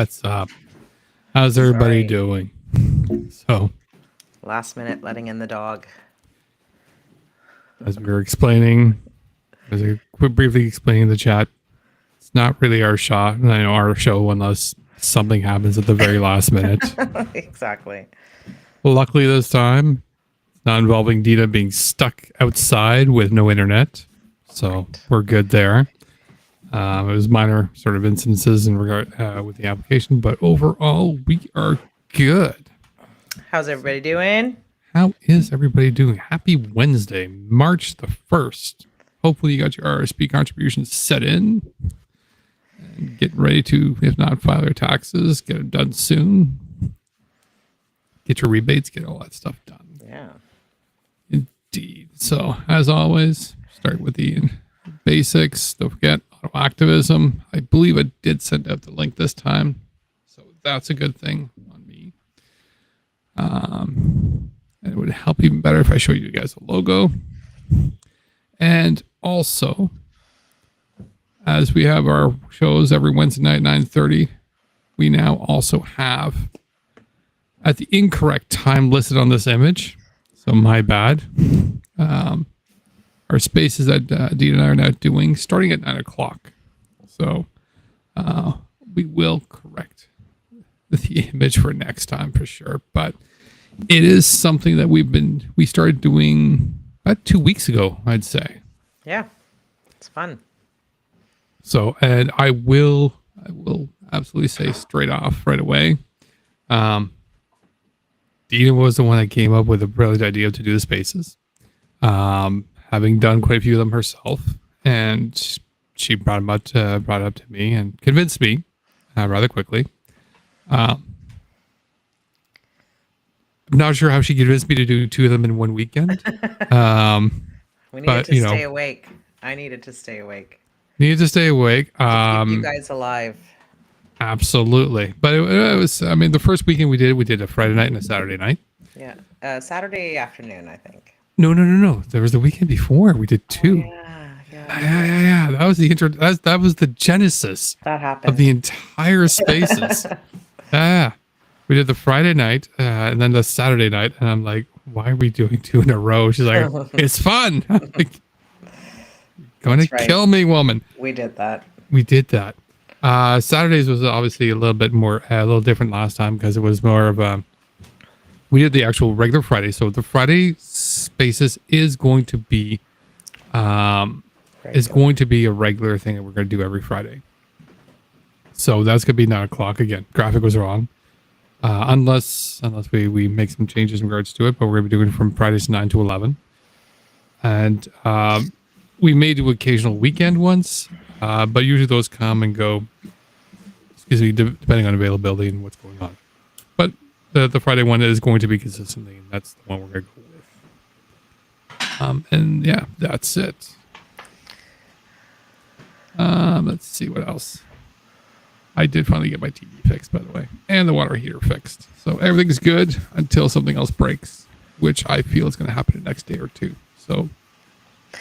What's up? How's everybody Sorry. doing? So, Last minute letting in the dog. as we were explaining, as I briefly explaining in the chat, it's not really our shot. I know our show unless something happens at the very last minute. Exactly. Well, luckily this time, it's not involving Deana being stuck outside with no internet. So we're good there. It was minor sort of instances in regard with the application, but overall we are good. How's everybody doing? How is everybody doing? Happy Wednesday, March the 1st. Hopefully you got your RSP contributions set in and getting ready to, if not file your taxes, get it done soon. Get your rebates, get all that stuff done. Yeah. Indeed. So as always, start with the basics. Don't forget auto activism. I believe I did send out the link this time. So that's a good thing on me. It would help even better if I show you guys the logo. And also, as we have our shows every Wednesday night, 9:30, we now also have at the incorrect time listed on this image. So my bad. Our spaces that Deana and I are now doing starting at 9 o'clock. So we will correct the image for next time for sure. But it is something that we started doing about 2 weeks ago, I'd say. Yeah. It's fun. So, and I will absolutely say straight off right away. Deana was the one that came up with the brilliant idea to do the spaces. Having done quite a few of them herself, and she brought it up to me and convinced me rather quickly. I'm not sure how she convinced me to do 2 of them in one weekend. We needed to stay awake. I needed to stay awake. Needed to stay awake. To keep you guys alive. Absolutely. But it was, I mean, the first weekend we did a Friday night and a Saturday night. Yeah. Saturday afternoon, I think. No. There was the weekend before. We did 2. Oh, Yeah. That was the intro. That was the genesis of the entire spaces. Yeah. We did the Friday night and then the Saturday night. And I'm like, why are we doing 2 in a row? She's like, it's fun. I'm like, going to kill me, woman. We did that. Saturdays was obviously a little different last time because it was more of we did the actual regular Friday. So the Friday spaces is going to be a regular thing that we're going to do every Friday. So that's going to be 9 o'clock again. Graphic was wrong. Unless we make some changes in regards to it, but we're going to be doing it from Fridays 9 to 11. And we may do occasional weekend ones, but usually those come and go, depending on availability and what's going on. But the Friday one is going to be consistently, and that's the one we're going to go with. And yeah, that's it. Let's see what else. I did finally get my TV fixed, by the way, and the water heater fixed. So everything's good until something else breaks, which I feel is going to happen the next day or 2. So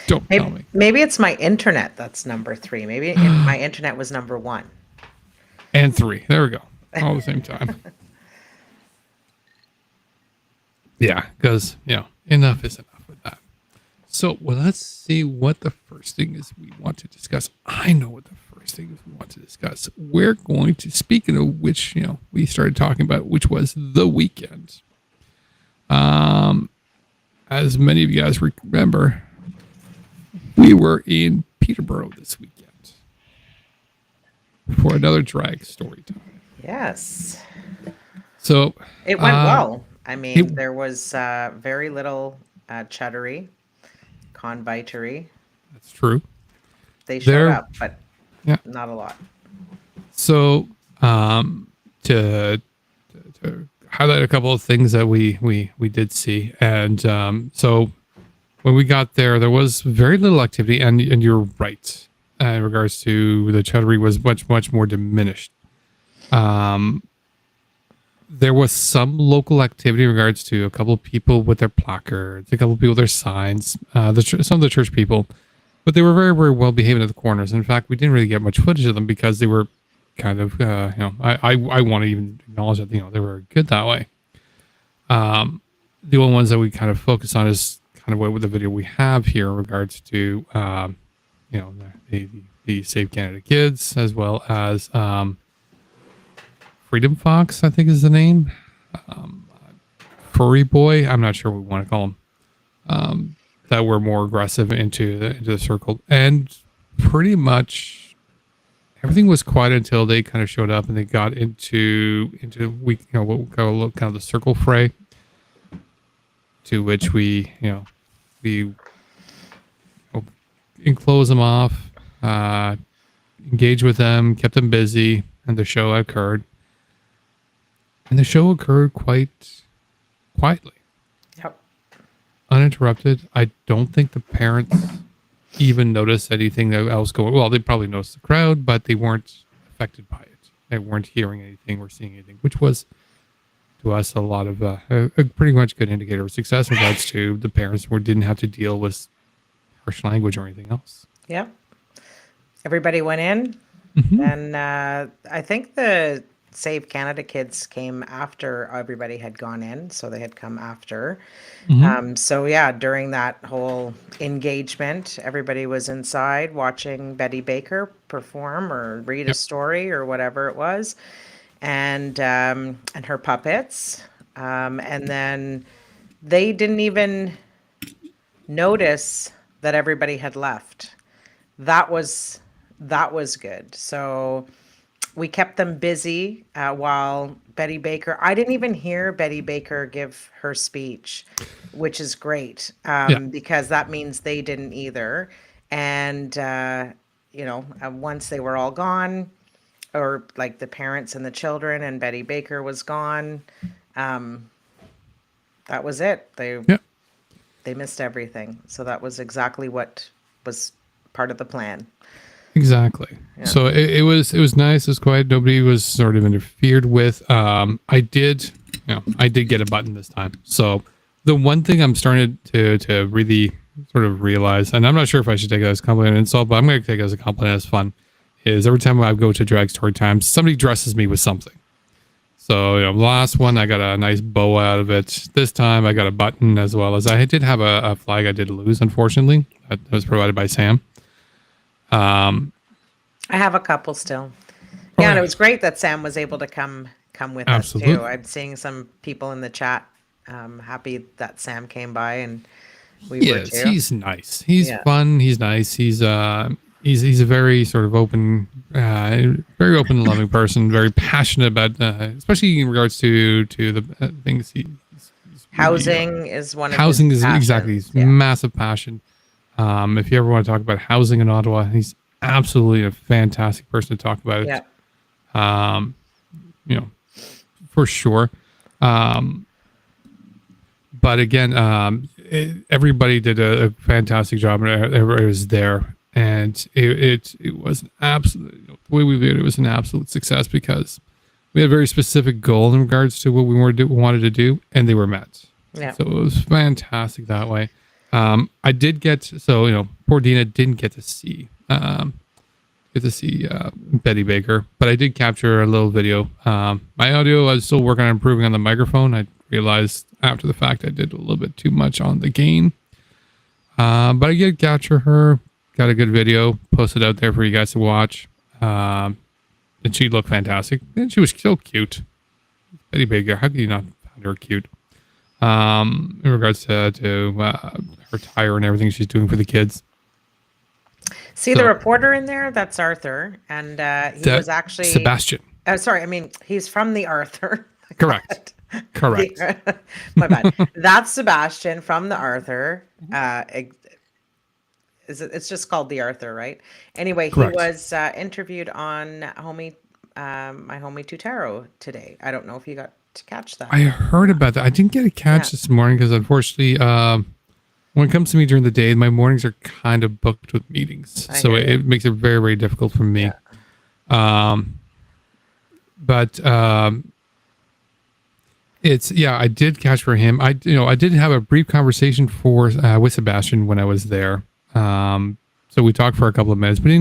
don't tell me. Maybe it's my internet that's number 3. Maybe my internet was number 1. And 3. There we go. All at the same time. Yeah, because, enough is enough with that. So, let's see what the first thing is we want to discuss. I know what the first thing is we want to discuss. We're going to, speaking of which, we started talking about, which was the weekend. As many of you guys remember, we were in Peterborough this weekend for another drag story time. Yes. So it went well. I mean, there was very little chuddery, convitery. That's true. They showed up, but not a lot. So to highlight a couple of things that we did see, and so when we got there was very little activity, and you're right in regards to the chuddery was much more diminished. There was some local activity in regards to a couple of people with their placards, a couple of people with their signs, some of the church people, but they were very, very well behaving at the corners. In fact, we didn't really get much footage of them because they were kind of, I want to even acknowledge that, they were good that way. The only ones that we kind of focus on is kind of what with the video we have here in regards to, the Save Canada Kids, as well as Freedom Fox, I think is the name. Furry Boy, I'm not sure what we want to call him. That were more aggressive into the circle, and pretty much everything was quiet until they kind of showed up and they got into what we call kind of the circle fray, to which we enclose them off, engage with them, kept them busy, and the show occurred. And the show occurred quite quietly. Yep. Uninterrupted. I don't think the parents even noticed anything else going. Well, they probably noticed the crowd, but they weren't affected by it. They weren't hearing anything or seeing anything, which was to us a lot of a pretty much good indicator of success in regards to the parents who didn't have to deal with harsh language or anything else. Yep. Everybody went in, and I think the Save Canada Kids came after everybody had gone in, so they had come after. So yeah, during that whole engagement, everybody was inside watching Betty Baker perform or read a story or whatever it was, and her puppets, and then they didn't even notice that everybody had left. That was good. So we kept them busy while Betty Baker, I didn't even hear Betty Baker give her speech, which is great, because that means they didn't either. And, once they were all gone, or like the parents and the children and Betty Baker was gone, that was it. They missed everything. So that was exactly what was part of the plan. Exactly. Yeah. So it was nice. It was quiet. Nobody was sort of interfered with. I did get a button this time. So the one thing I'm starting to really sort of realize, and I'm not sure if I should take it as a compliment or insult, but I'm going to take it as a compliment as fun, is every time I go to drag story time, somebody dresses me with something. So, last one, I got a nice bow out of it. This time I got a button, as well as I did have a flag I did lose, unfortunately. That was provided by Sam. I have a couple still. Yeah, and it was great that Sam was able to come with us too. I'm seeing some people in the chat happy that Sam came by, and we were too. He's nice. He's fun. He's nice. He's a very sort of open, very open and loving person. Very passionate about, especially in regards to the things housing is one of housing his is passions. Exactly his massive passion. If you ever want to talk about housing in Ottawa, he's absolutely a fantastic person to talk about it. Yeah. For sure. But again, everybody did a fantastic job, and everybody was there, and it was an absolute, the way we viewed it was an absolute success, because we had a very specific goal in regards to what we wanted to do, and they were met. Yeah. So it was fantastic that way. I did get, poor Deana didn't get to see Betty Baker, but I did capture a little video. My audio, I was still working on improving on the microphone. I realized after the fact I did a little bit too much on the gain. But I did capture her, got a good video, posted out there for you guys to watch. And she looked fantastic. And she was still cute. Betty Baker, how could you not find her cute? In regards to her tire and everything she's doing for the kids. See the reporter in there? That's Arthur. And he was actually... Sebastian. He's from the Arthur. Correct. My bad. That's Sebastian from the Arthur. It's just called the Arthur, right? Anyway, Correct. He was interviewed on my homie Tutaro today. I don't know if you got to catch that. I heard about that. I didn't get a catch this morning because, unfortunately, when it comes to me during the day, my mornings are kind of booked with meetings, so it makes it very, very difficult for me. Yeah. I did catch for him. I did have a brief conversation with Sebastian when I was there. So we talked for a couple of minutes, but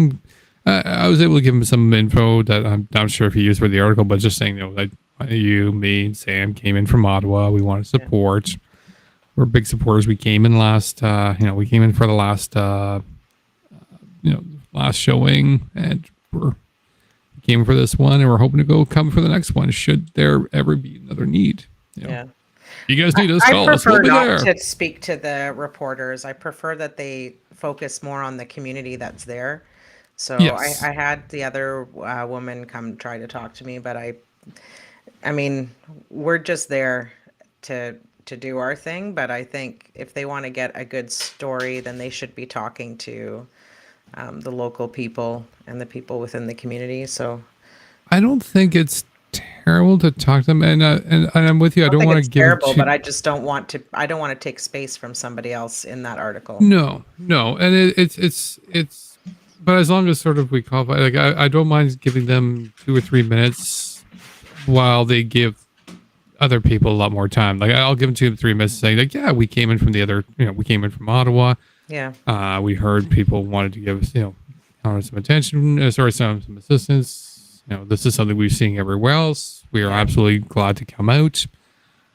I was able to give him some info that I'm not sure if he used for the article, but just saying, that you, me, and Sam came in from Ottawa. We want to Yeah. support. We're big supporters. We came in we came in for the last, last showing, and we came for this one, and we're hoping to come for the next one. Should there ever be another need, Yeah. you guys need us, I call us. We'll prefer be not there. to speak to the reporters. I prefer that they focus more on the community that's there. So Yes. I had the other woman come try to talk to me, but I mean, we're just there to do our thing. But I think if they want to get a good story, then they should be talking to the local people and the people within the community. So I don't think it's terrible to talk to them, and I'm with you. I I don't don't think want to it's give them terrible, but too. I just don't want to. I don't want to take space from somebody else in that article. No, and it's. But as long as sort of we qualify, like I don't mind giving them 2 or 3 minutes while they give other people a lot more time. Like I'll give them 2 or 3 minutes saying like, yeah, we came in from the other, we came in from Ottawa. Yeah. We heard people wanted to give us, some attention, some assistance. This is something we've seen everywhere else. We are absolutely glad to come out.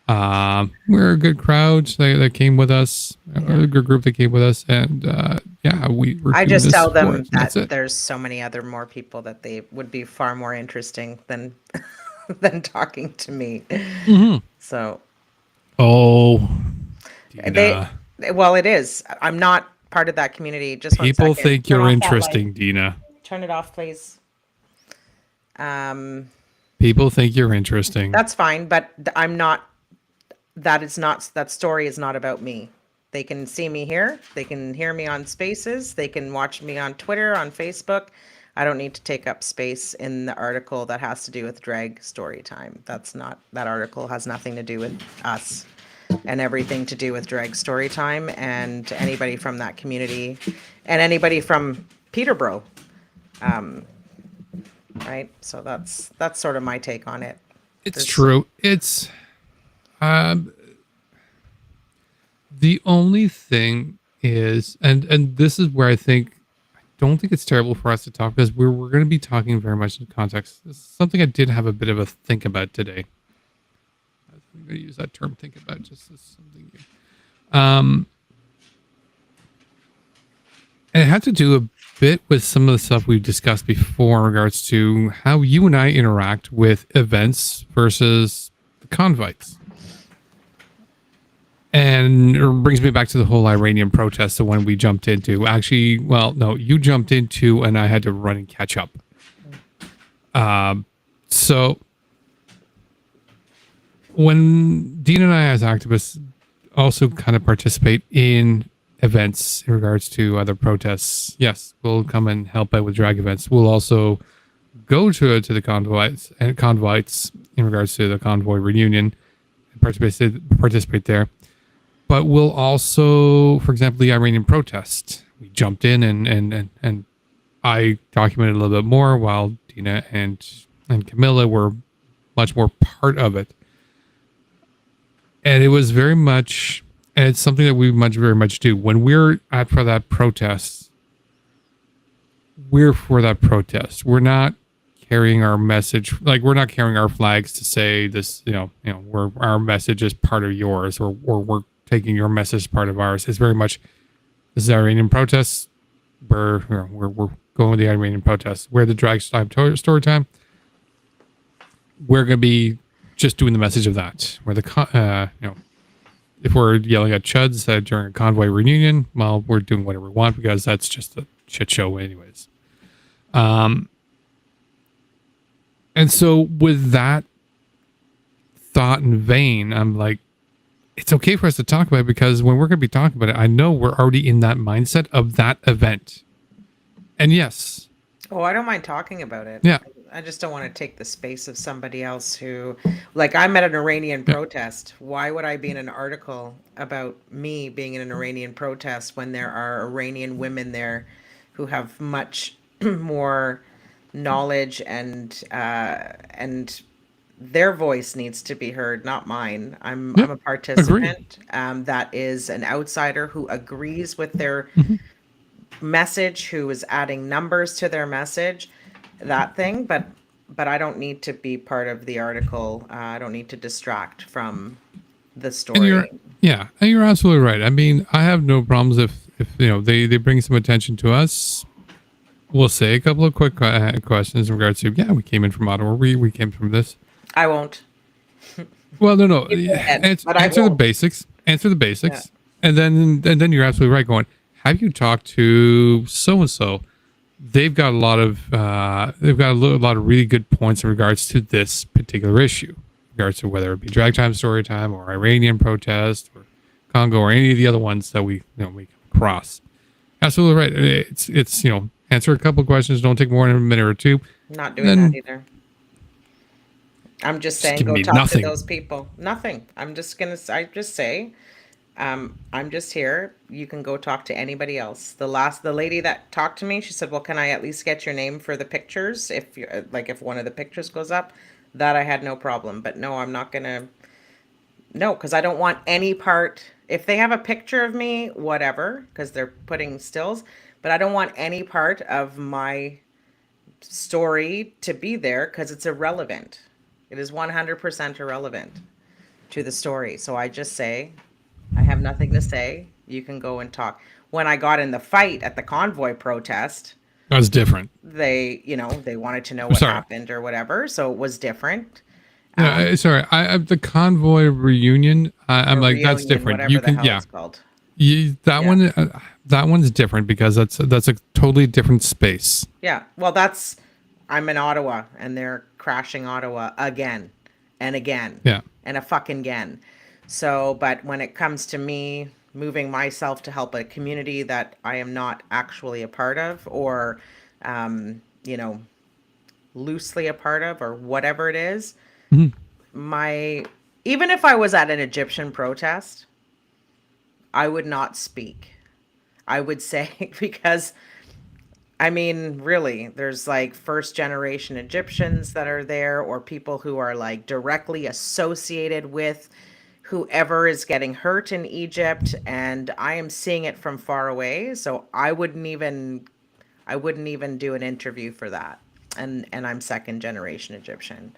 We're a good crowd that came with us, a good group that came with us, and we're I doing just this tell for them it, and that's that it. there's so many other more people that they would be far more interesting than than talking to me. So Oh, they, Dina. well, it is. I'm not part of that community. Just one People second. think Turn you're off that light. interesting, Dina. Turn it off, please. People think you're interesting. That's fine, but I'm not. That story is not about me. They can see me here. They can hear me on Spaces. They can watch me on Twitter, on Facebook. I don't need to take up space in the article that has to do with drag story time. That article has nothing to do with us and everything to do with drag story time and anybody from that community and anybody from Peterborough. Right? So that's sort of my take on it. It's true. It's the only thing is, and this is where I don't think it's terrible for us to talk because we're going to be talking very much in context. This is something I did have a bit of a think about today. I'm going to use that term, think about, just as something. And it had to do a bit with some of the stuff we've discussed before in regards to how you and I interact with events versus the convites. And it brings me back to the whole Iranian protest, the one we jumped into. Actually, well, no, you jumped into and I had to run and catch up. So when Dean and I as activists also kind of participate in events in regards to other protests, yes, we'll come and help out with drag events. We'll also go to the convoys in regards to the convoy reunion and participate there. But we'll also, for example, the Iranian protest. We jumped in and I documented a little bit more while Deana and Camilla were much more part of it. And it was very much, and it's something that we very much do. When we're for that protest, we're for that protest. We're not carrying our message, like we're not carrying our flags to say this, our message is part of yours, or we're taking your message as part of ours. It's very much, this is Iranian protests. We're going with the Iranian protests. We're the drag story time. We're going to be just doing the message of that. Where if we're yelling at chuds during a convoy reunion, well, we're doing whatever we want because that's just a shit show anyways. And so with that thought and vein, I'm like, it's okay for us to talk about it because when we're going to be talking about it, I know we're already in that mindset of that event. And yes. Oh, I don't mind talking about it. Yeah. I just don't want to take the space of somebody else who, like, I'm at an Iranian protest. Why would I be in an article about me being in an Iranian protest when there are Iranian women there who have much more knowledge and their voice needs to be heard, not mine. I'm a participant that is an outsider who agrees with their message, who is adding numbers to their message, that thing. But I don't need to be part of the article. I don't need to distract from the And story. and you're absolutely right. I mean, I have no problems if they bring some attention to us. We'll say a couple of quick questions in regards to, yeah, we came in from Ottawa. We came from this. I won't. Well, no. But I Answer the won't. basics. Answer the Yeah. basics, and then you're absolutely right. Going, have you talked to so and so? They've got a lot of lot of really good points in regards to this particular issue, in regards to whether it be drag time, story time, or Iranian protest, or Congo, or any of the other ones that we come across. Absolutely right. It's answer a couple of questions. Don't take more than a minute or two. Not And doing that then either. I'm just just saying, give go me talk to nothing. those people. Nothing. I just say, I'm just here. You can go talk to anybody else. The lady that talked to me, she said, well, can I at least get your name for the pictures? If you like, if one of the pictures goes up, that I had no problem. But no, I'm not gonna, no, because I don't want any part. If they have a picture of me, whatever, because they're putting stills, but I don't want any part of my story to be there because it's irrelevant. It is 100% irrelevant to the story. So I just say, I have nothing to say. You can go and talk. When I got in the fight at the convoy protest, That's different. they wanted to know I'm what sorry. happened or whatever. So it was different. Yeah, sorry. The convoy reunion. I'm Or like, that's reunion, different. You whatever the can, hell yeah, it's called. that Yeah. one. That one's different because that's a totally different space. Yeah. Well, I'm in Ottawa and they're crashing Ottawa again and again Yeah. and a fucking again. So, but when it comes to me moving myself to help a community that I am not actually a part of, or, um, you know, loosely a part of, or whatever it is, Mhm. my, even if I was at an Egyptian protest, I would not speak. I would say, because I mean, really, there's like first generation Egyptians that are there, or people who are like directly associated with whoever is getting hurt in Egypt. And I am seeing it from far away. So I wouldn't even do an interview for that. And I'm second generation Egyptian.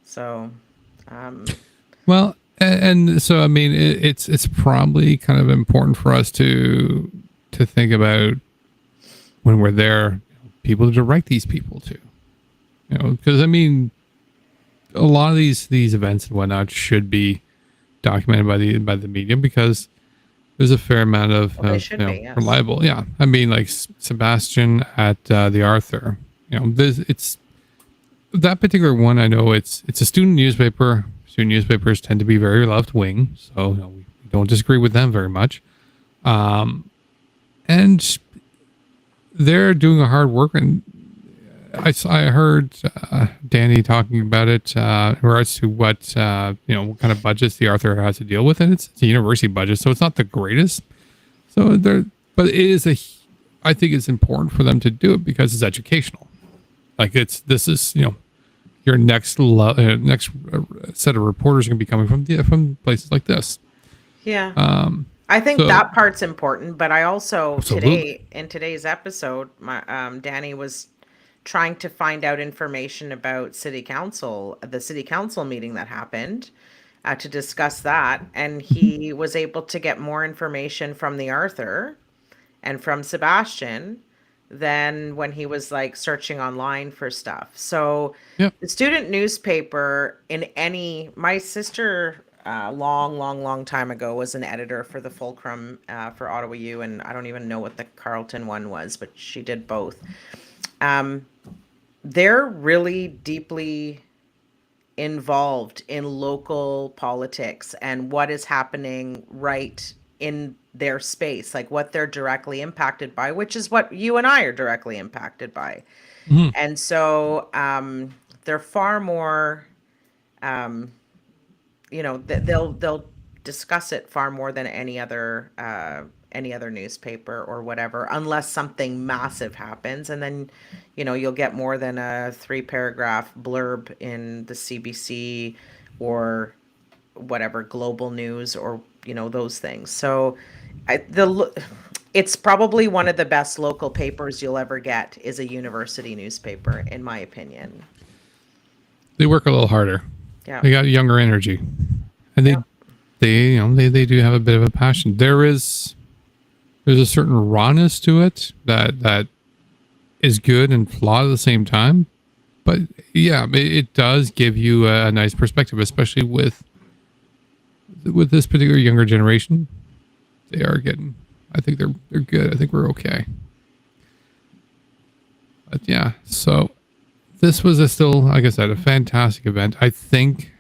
So, Well, and so I mean, it's probably kind of important for us to think about when we're there, people to direct these people to, because I mean, a lot of these events and whatnot should be documented by the media because there's a fair amount well, they of should be, yes. reliable. Yeah, I mean, like Sebastian at the Arthur. It's that particular one. I know it's a student newspaper. Student newspapers tend to be very left wing, so we don't disagree with them very much. And they're doing a hard work, and I heard Danny talking about it in regards to what what kind of budgets the Arthur has to deal with, and it's a university budget, so it's not the greatest. So there, but it is I think it's important for them to do it because it's educational. Like this is your next set of reporters are going to be coming from places like this. Yeah. I think So that part's important, but I also absolutely. in today's episode, my Danny was trying to find out information about the city council meeting that happened, to discuss that, and he was able to get more information from the Arthur and from Sebastian than when he was like searching online for stuff. So Yep. the student newspaper, my sister, long, long, long time ago, was an editor for the Fulcrum, for Ottawa U, and I don't even know what the Carleton one was, but she did both. They're really deeply involved in local politics and what is happening right in their space, like what they're directly impacted by, which is what you and I are directly impacted by. Mhm. And so, they're far more, they'll discuss it far more than any other newspaper or whatever, unless something massive happens, and then you'll get more than a 3 paragraph blurb in the CBC or whatever global news, or those things. So I the It's probably one of the best local papers you'll ever get is a university newspaper, in my opinion. They work a little harder. Yeah. They got younger energy, and Yep. they do have a bit of a passion. There's a certain rawness to it that is good and flawed at the same time. But yeah, it does give you a nice perspective, especially with this particular younger generation. They are getting. I think they're good. I think we're okay. But yeah, so this was still, like I said, a fantastic event. I think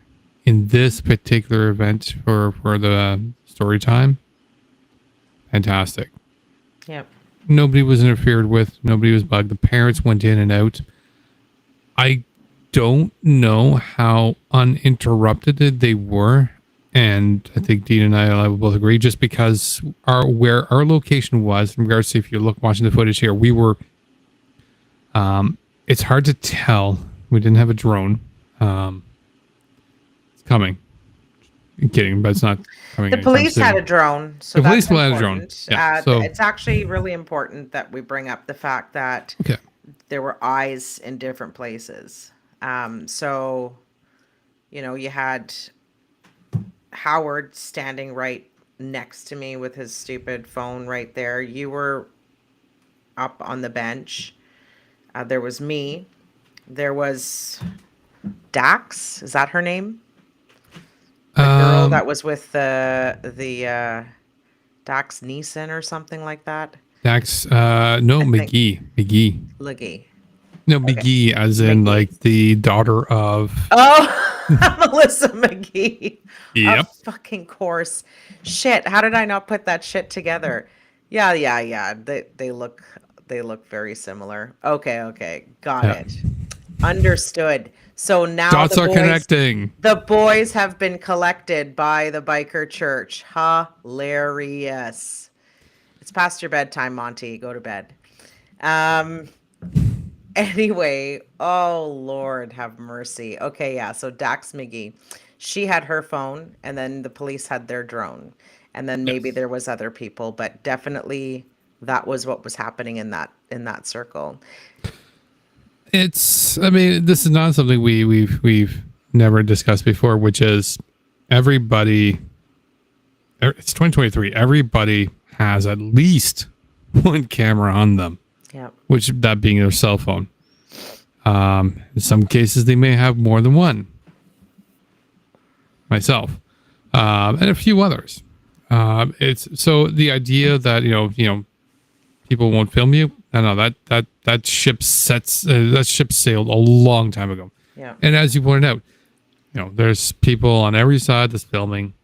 in this particular event for the story time, fantastic. Yep. Nobody was interfered with. Nobody was bugged. The parents went in and out. I don't know how uninterrupted they were. And I think Dean and I will both agree, just because where our location was, in regards to, if you look watching the footage here, we were, it's hard to tell. We didn't have a drone. It's coming. I'm kidding, but it's not coming. The police had a drone. So the police that's had a drone. important. Yeah, so It's actually really important that we bring up the fact that okay. there were eyes in different places. So, you had Howard standing right next to me with his stupid phone right there. You were up on the bench. There was me. There was Dax. Is that her name? The girl that was with the Dax Neeson or something like that. Dax, no, McGee. Liggy. No, McGee, as in McGee. like the daughter of. Oh, Melissa McGee. Yep. Of fucking course. Shit. How did I not put that shit together? Yeah. They look very similar. Okay. Got it. Understood. So now Dots are connecting. The boys have been collected by the biker church. Hilarious. It's past your bedtime, Monty. Go to bed. Anyway, oh Lord have mercy. Okay, yeah. So Dax McGee, she had her phone, and then the police had their drone, and then maybe there was other people, but definitely that was what was happening in that circle. It's. I mean, this is not something we've never discussed before, which is everybody. It's 2023. Everybody has at least one camera on them. Yeah. Which, that being their cell phone. In some cases, they may have more than one. Myself, and a few others. It's so the idea that people won't film you. No, that ship sailed a long time ago. Yeah. And as you pointed out, there's people on every side that's filming.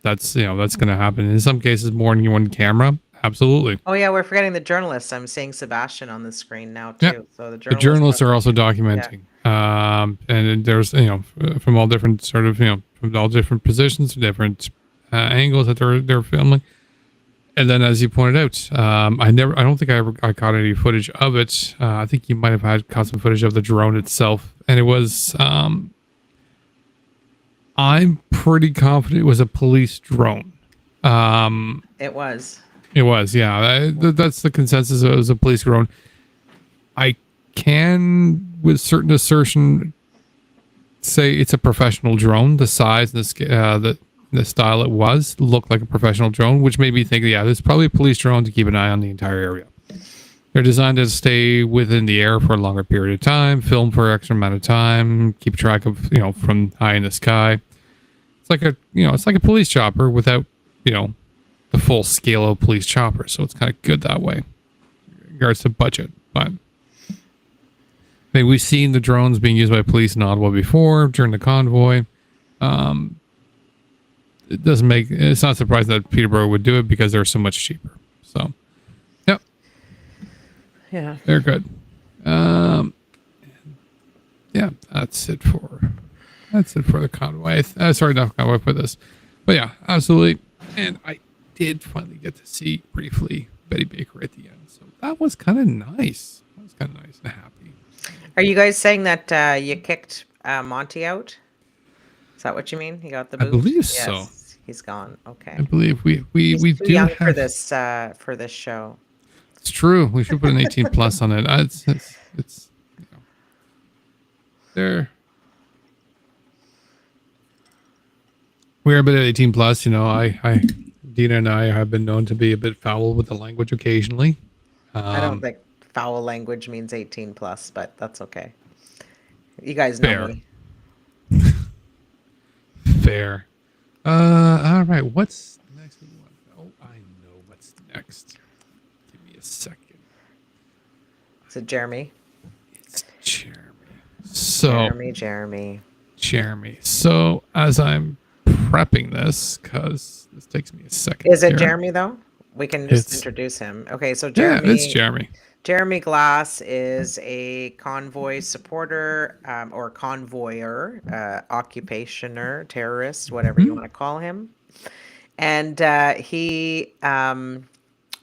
That's going to happen. In some cases, more than one camera. Absolutely. Oh yeah, we're forgetting the journalists. I'm seeing Sebastian on the screen now too. Yeah. So the journalists are also documenting. Yeah. And there's from all different from all different positions, different angles that they're filming. And then, as you pointed out, I don't think I caught any footage of it. I think you might have caught some footage of the drone itself, and it was. I'm pretty confident it was a police drone. It was. It was, yeah. That's the consensus. It was a police drone. I can, with certain assertion, say it's a professional drone. The size and the style it was looked like a professional drone, which made me think, yeah, there's probably a police drone to keep an eye on the entire area. They're designed to stay within the air for a longer period of time, film for an extra amount of time, keep track of, from high in the sky. It's like a police chopper without, the full scale of police chopper. So it's kind of good that way in regards to budget. But I mean, we've seen the drones being used by police in Ottawa before during the convoy. It's not surprising that Peterborough would do it because they're so much cheaper. So, yep. Yeah. They're good. Yeah, that's it for the convoy. Sorry, not convoy for this. But yeah, absolutely. And I did finally get to see briefly Betty Baker at the end. So that was kind of nice. That was kind of nice and happy. Are you guys saying that you kicked Monty out? Is that what you mean? He got the boot? I believe so. He's gone. Okay. I believe we He's too do young have. for this show. It's true. We should put an 18 plus on it. It's you know, there. We're a bit at 18 plus. You know, Deana and I have been known to be a bit foul with the language occasionally. I don't think foul language means 18 plus, but that's okay. You guys know Fair. me. Fair. All right. What's next? Oh, I know what's next. Give me a second. Is it Jeremy? It's Jeremy. So Jeremy. So as I'm prepping this, because this takes me a second. Is it here. Jeremy though? We can just introduce him. Okay, so Jeremy. Yeah, it's Jeremy. Jeremy Glass is a convoy supporter or convoyer, occupationer, terrorist, whatever you want to call him. And he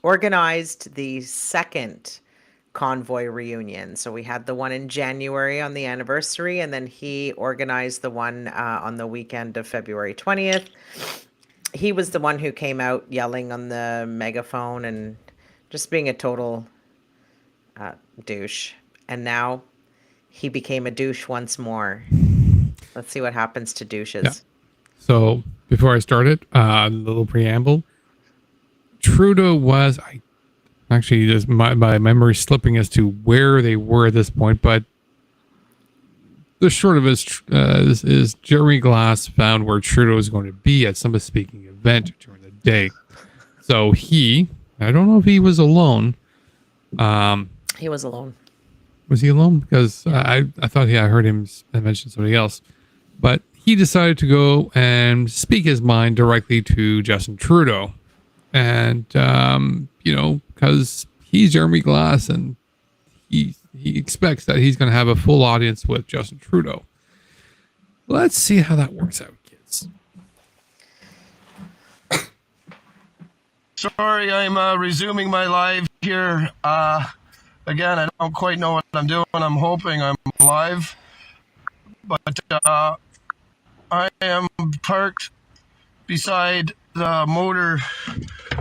organized the second convoy reunion. So we had the one in January on the anniversary, and then he organized the one on the weekend of February 20th. He was the one who came out yelling on the megaphone and just being a total douche. And now he became a douche once more. Let's see what happens to douches. Yeah. So before I started, a little preamble. Trudeau was, actually, just my memory slipping as to where they were at this point, but the short of it is Jeremy Glass found where Trudeau was going to be at some speaking event during the day. So I don't know if he was alone. He was alone. Was he alone? Because I thought I heard him mention somebody else. But he decided to go and speak his mind directly to Justin Trudeau. And, because he's Jeremy Glass and he expects that he's going to have a full audience with Justin Trudeau. Let's see how that works out, kids. Sorry, I'm resuming my live here. Again, I don't quite know what I'm doing. I'm hoping I'm live. But I am parked beside the motor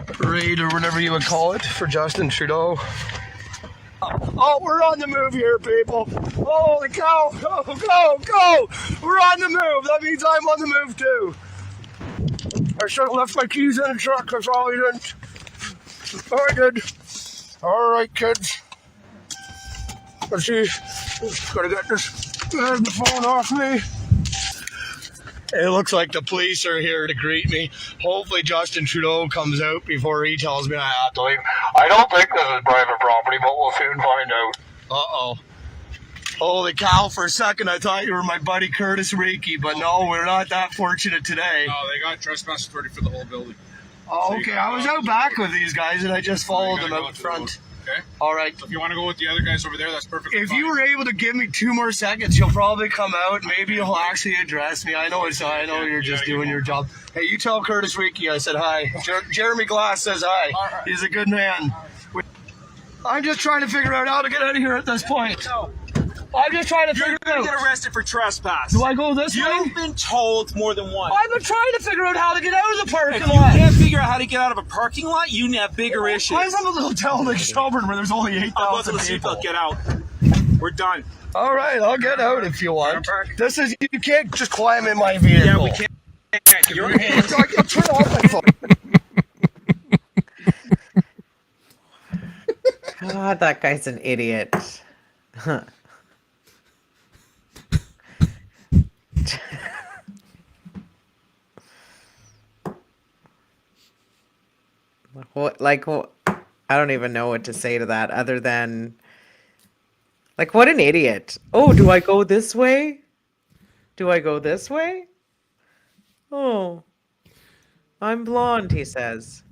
parade or whatever you would call it for Justin Trudeau. Oh, we're on the move here, people. Holy cow. Go. We're on the move. That means I'm on the move too. I should have left my keys in the truck. I probably didn't. Oh, I did. All right, kids. Let's see. Gotta get this phone off me. It looks like the police are here to greet me. Hopefully Justin Trudeau comes out before he tells me I have to leave. I don't think this is private property, but we'll soon find out. Uh-oh. Holy cow, for a second I thought you were my buddy Curtis Reiki, but no, we're not that fortunate today. No, they got trespass authority for the whole building. Oh, okay, I was out back with these guys and I just followed them out front. Okay. All right. So if you want to go with the other guys over there, that's perfectly If fine. you were able to give me 2 more seconds, you'll probably come out. Maybe you'll actually address me. I know you're just doing your job. Hey, you tell Curtis Reiki I said hi. Jeremy Glass says hi. All right. He's a good man. I'm just trying to figure out how to get out of here at this point. No. I'm just trying to You're figure going out. to get arrested for trespass. Do I go this way? You've been told more than once. I've been trying to figure out how to get out of the parking If you lot. can't figure out how to get out of a parking lot, you have bigger issues. I'm from a little town like Shelburne where there's only Unbutton 8,000 the people. seatbelt, get out. We're done. All right, I'll get out if you want. This is, you can't just climb in my vehicle. Yeah, we can't. Your hands. I can turn off my phone. God, that guy's an idiot. I don't even know what to say to that other than, like, what an idiot. Oh, do I go this way? Do I go this way? Oh, I'm blonde, he says.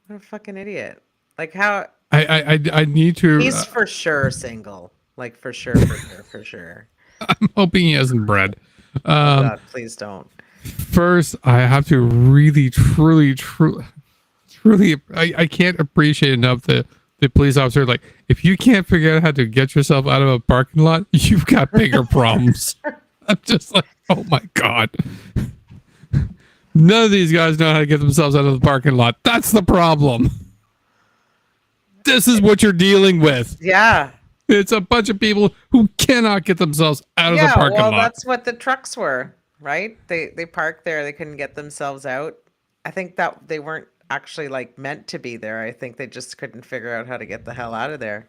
What a fucking idiot. Like, how... I need to. He's for sure single. Like, for sure. I'm hoping he hasn't bred. Oh God, please don't. First, I have to really, truly, I can't appreciate enough the police officer. Like, if you can't figure out how to get yourself out of a parking lot, you've got bigger problems. I'm just like, oh my God. None of these guys know how to get themselves out of the parking lot. That's the problem. This is what you're dealing with. Yeah. It's a bunch of people who cannot get themselves out of the parking lot. That's what the trucks were, right? They parked there. They couldn't get themselves out. I think that they weren't actually like meant to be there. I think they just couldn't figure out how to get the hell out of there.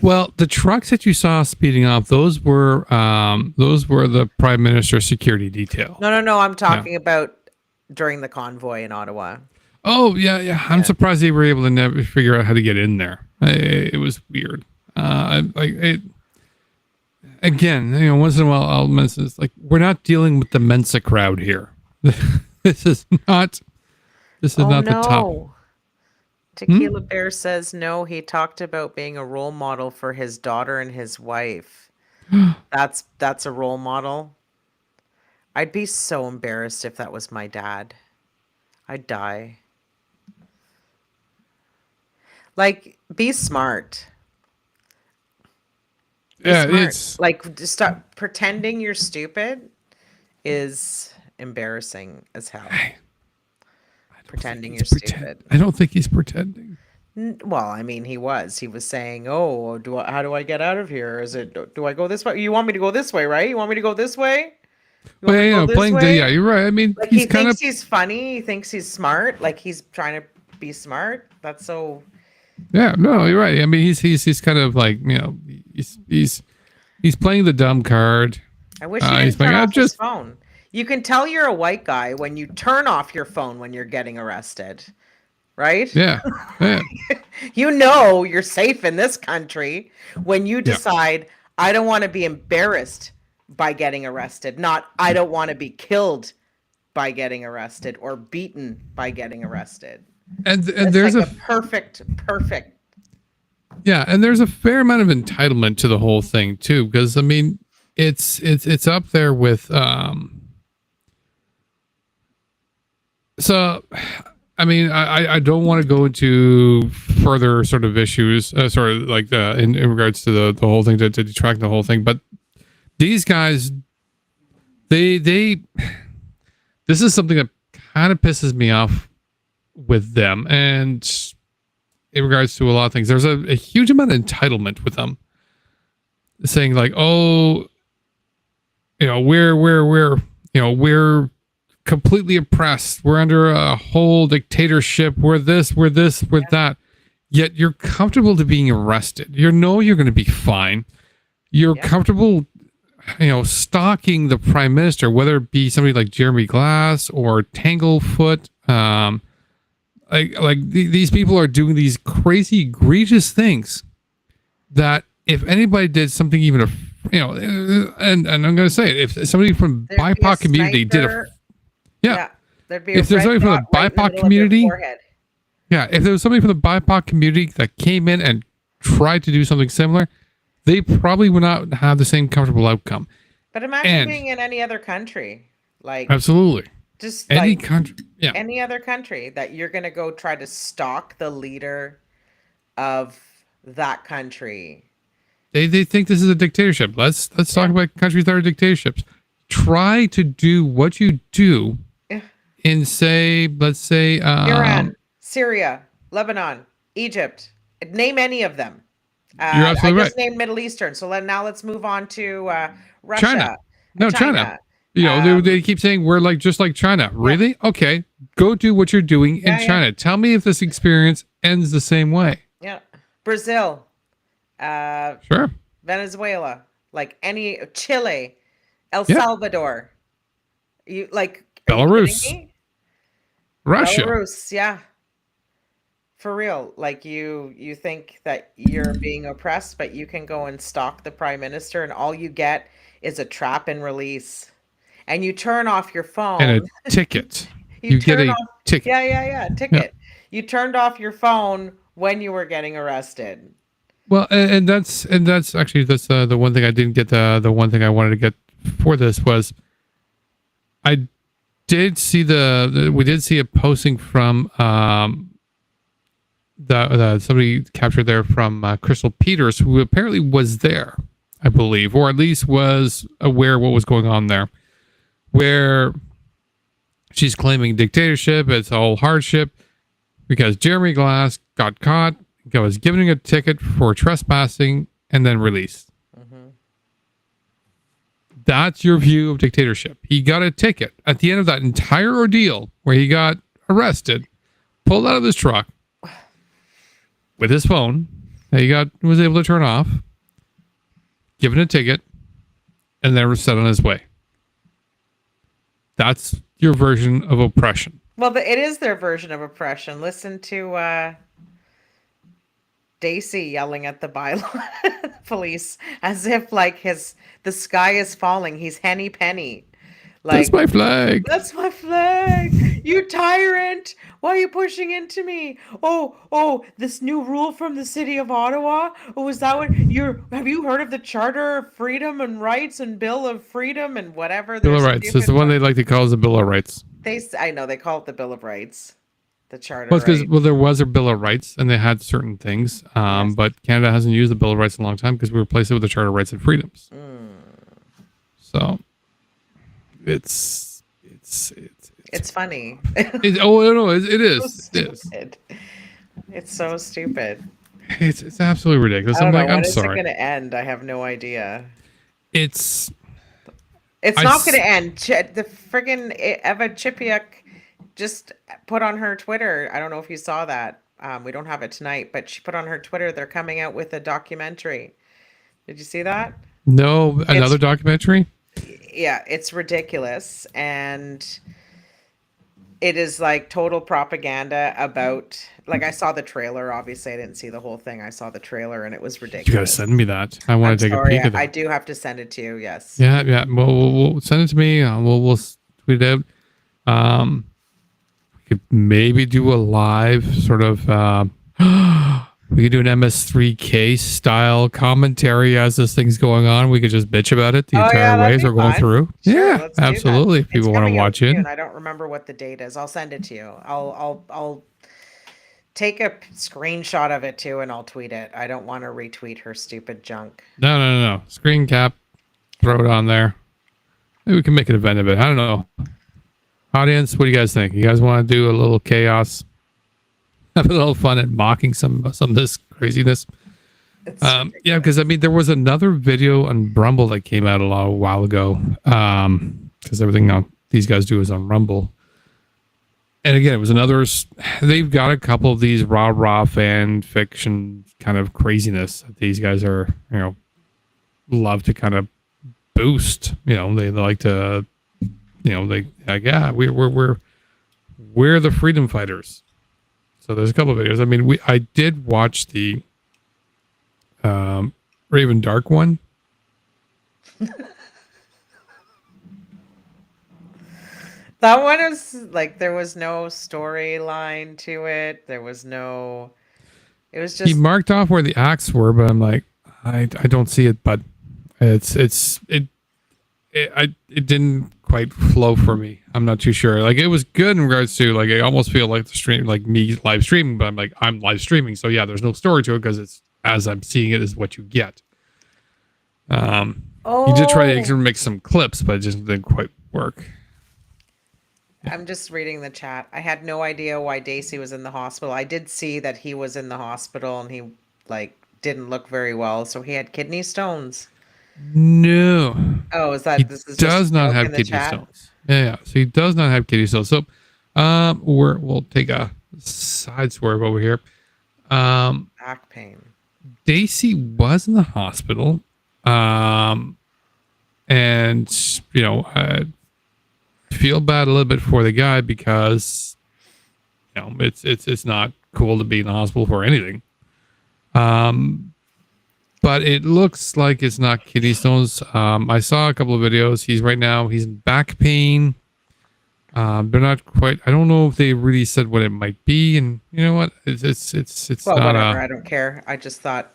Well, the trucks that you saw speeding off, those were the Prime Minister's security detail. No. I'm talking about during the convoy in Ottawa. Oh, yeah. I'm surprised they were able to never figure out how to get in there. It was weird. Again, once in a while I'll mention this, like, we're not dealing with the Mensa crowd here. This is not the top. Tequila Bear says no, he talked about being a role model for his daughter and his wife. That's a role model. I'd be so embarrassed if that was my dad. I'd die. Like, be smart. Yeah, Smart. it's like, just stop pretending you're stupid is embarrassing as hell. Pretending you're stupid. I don't think he's pretending. Well, I mean, he was saying, "Oh, how do I get out of here? Is it, do I go this way? You want me to go this way, right? You want me to go this way?" Well, yeah, you're right. I mean, like, he thinks he's funny. He thinks he's smart. Like, he's trying to be smart. That's so. Yeah, no, you're right. I mean, he's kind of like, he's playing the dumb card. I wish he didn't turn off his phone. You can tell you're a white guy when you turn off your phone when you're getting arrested, right? Yeah. You're safe in this country when you decide, I don't want to be embarrassed by getting arrested, not I don't want to be killed by getting arrested or beaten by getting arrested. And there's like a perfect. Yeah, and there's a fair amount of entitlement to the whole thing too, because I mean, it's up there with So, I mean, I don't want to go into further sort of issues, sort of like in regards to the whole thing, to detract the whole thing. But these guys, this is something that kind of pisses me off with them. And in regards to a lot of things, there's a huge amount of entitlement with them, saying like, oh, we're completely oppressed. We're under a whole dictatorship. We're this, we're that. Yet you're comfortable to being arrested. You're going to be fine. You're comfortable, stalking the prime minister, whether it be somebody like Jeremy Glass or Tanglefoot. These people are doing these crazy, egregious things that if anybody did something even, and I'm going to say it, if somebody from BIPOC community did there'd be if there's somebody from the BIPOC community, if there was somebody from the BIPOC community that came in and tried to do something similar, they probably would not have the same comfortable outcome. But imagine being in any other country, like absolutely, just any country, any other country that you're going to go try to stalk the leader of that country. They think this is a dictatorship. Let's talk about countries that are dictatorships. Try to do what you do in, let's say Iran, Syria, Lebanon, Egypt. Name any of them. You're absolutely I just named Middle Eastern. So let's move on to Russia. China. No, China. They keep saying we're just like China. Really? Okay. Go do what you're doing in China. Tell me if this experience ends the same way. Yeah. Brazil. Sure. Venezuela. Like Chile. El Salvador. You Belarus. Russia. Belarus, yeah. For real. Like you think that you're being oppressed, but you can go and stalk the prime minister and all you get is a trap and release. And you turn off your phone. And a ticket. you get a ticket. Yeah. Ticket. Yeah. You turned off your phone when you were getting arrested. Well, and that's actually the one thing I didn't get. The one thing I wanted to get for this was I did see we did see a posting from somebody captured there from Crystal Peters, who apparently was there, I believe, or at least was aware of what was going on there, where She's claiming dictatorship. It's all hardship because Jeremy Glass got caught, was given a ticket for trespassing, and then released. That's your view of dictatorship. He got a ticket at the end of that entire ordeal where he got arrested, pulled out of his truck with his phone that he was able to turn off, given a ticket, and then was set on his way. That's your version of oppression. Well, it is their version of oppression. Listen to Daisy yelling at the bylaw police as if like the sky is falling. He's Henny Penny. Like, that's my flag. That's my flag. You tyrant. Why are you pushing into me? Oh, this new rule from the city of Ottawa? Oh, is that what have you heard of the Charter of Freedom and Rights and Bill of Freedom and whatever? Bill of Rights. It's the one they like to call the Bill of Rights. I know they call it the Bill of Rights. The Charter. Well, because there was a Bill of Rights and they had certain things, yes. But Canada hasn't used the Bill of Rights in a long time because we replaced it with the Charter of Rights and Freedoms. So it's funny. It is. It is. It's so stupid. It's absolutely ridiculous. I'm when sorry. When is it going to end? I have no idea. It's not going to end. The friggin' Eva Chipiuk just put on her Twitter. I don't know if you saw that. We don't have it tonight, but she put on her Twitter, they're coming out with a documentary. Did you see that? No, another documentary? Yeah, it's ridiculous. And it is like total propaganda about, like I saw the trailer. Obviously, I didn't see the whole thing. I saw the trailer and it was ridiculous. You got to send me that. I want to take a peek at it. I do have to send it to you. Yes. Yeah. We'll send it to me. We'll tweet it out. We could maybe do a live sort of, we could do an MS3K style commentary as this thing's going on. We could just bitch about it the entire way as we're going through. Sure, yeah, absolutely. If people want to watch it. I don't remember what the date is. I'll send it to you. I'll take a screenshot of it too and I'll tweet it. I don't want to retweet her stupid junk. No. Screen cap. Throw it on there. Maybe we can make an event of it. I don't know. Audience, what do you guys think? You guys want to do a little chaos? Have a little fun at mocking some of this craziness. Yeah, because I mean, there was another video on Rumble that came out a while ago. Because everything these guys do is on Rumble. And again, it was another. They've got a couple of these rah fan fiction kind of craziness that these guys are, love to kind of boost. They like to, we're the freedom fighters. So there's a couple of videos. I mean, I did watch the Raven Dark one. That one is like, there was no storyline to it. It was just. He marked off where the acts were, but I'm like, I don't see it, but it didn't quite flow for me. I'm not too sure. Like, it was good in regards to, like, I almost feel like the stream, like me live streaming, but I'm live streaming. So yeah, there's no story to it because it's as I'm seeing it is what you get. He did try to make some clips, but it just didn't quite work. I'm just reading the chat. I had no idea why Daisy was in the hospital. I did see that he was in the hospital and he didn't look very well. So he had kidney stones. No. Oh, is that he this is does just not have kidney stones. Yeah. So he does not have kidney stones. So we'll take a side swerve over here. Back pain. Daisy was in the hospital. And I feel bad a little bit for the guy because it's not cool to be in the hospital for anything. But it looks like it's not kidney stones. I saw a couple of videos. He's in back pain. They're not quite. I don't know if they really said what it might be. And you know what? It's well, not. Whatever. I don't care. I just thought.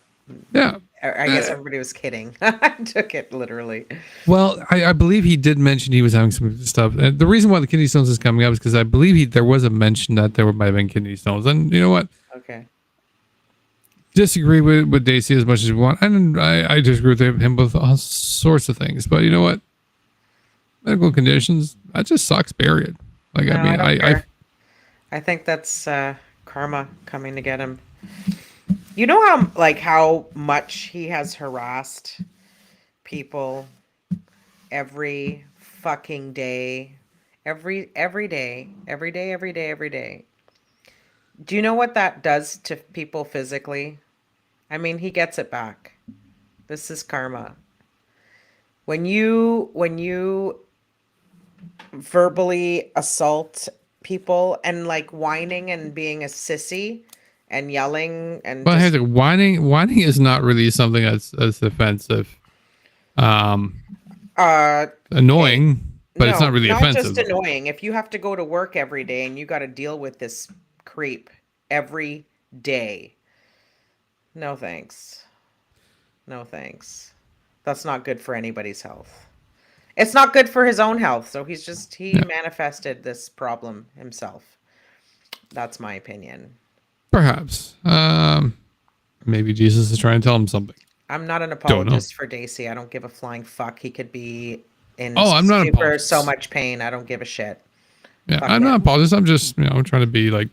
Yeah. I guess everybody was kidding. I took it literally. Well, I believe he did mention he was having some stuff. And the reason why the kidney stones is coming up is because I believe there was a mention that there might have been kidney stones. And you know what? Okay. Disagree with Daisy as much as we want. And I disagree with him with all sorts of things. But you know what? Medical conditions, that just sucks, period. Like, No, I mean, I don't I care. I think that's karma coming to get him. You know how much he has harassed people every fucking day, every day, every day, every day, every day. Do you know what that does to people physically? I mean, he gets it back. This is karma. When you verbally assault people and like whining and being a sissy and yelling and well, here's just the whining is not really something that's offensive. Um, okay. annoying, but it's not No, really not offensive just though. annoying. If you have to go to work every day and you got to deal with this creep every day, no thanks. No thanks. That's not good for anybody's health. It's not good for his own health. So he Yeah, manifested this problem himself. That's my opinion. perhaps. Maybe Jesus is trying to tell him something. I'm not an Don't know. apologist for Daisy. I don't give a flying fuck. He could be in Oh, I'm not an so apologist. much pain. I don't give a shit. Yeah, Fuck I'm not an him. apologist. I'm just trying to be like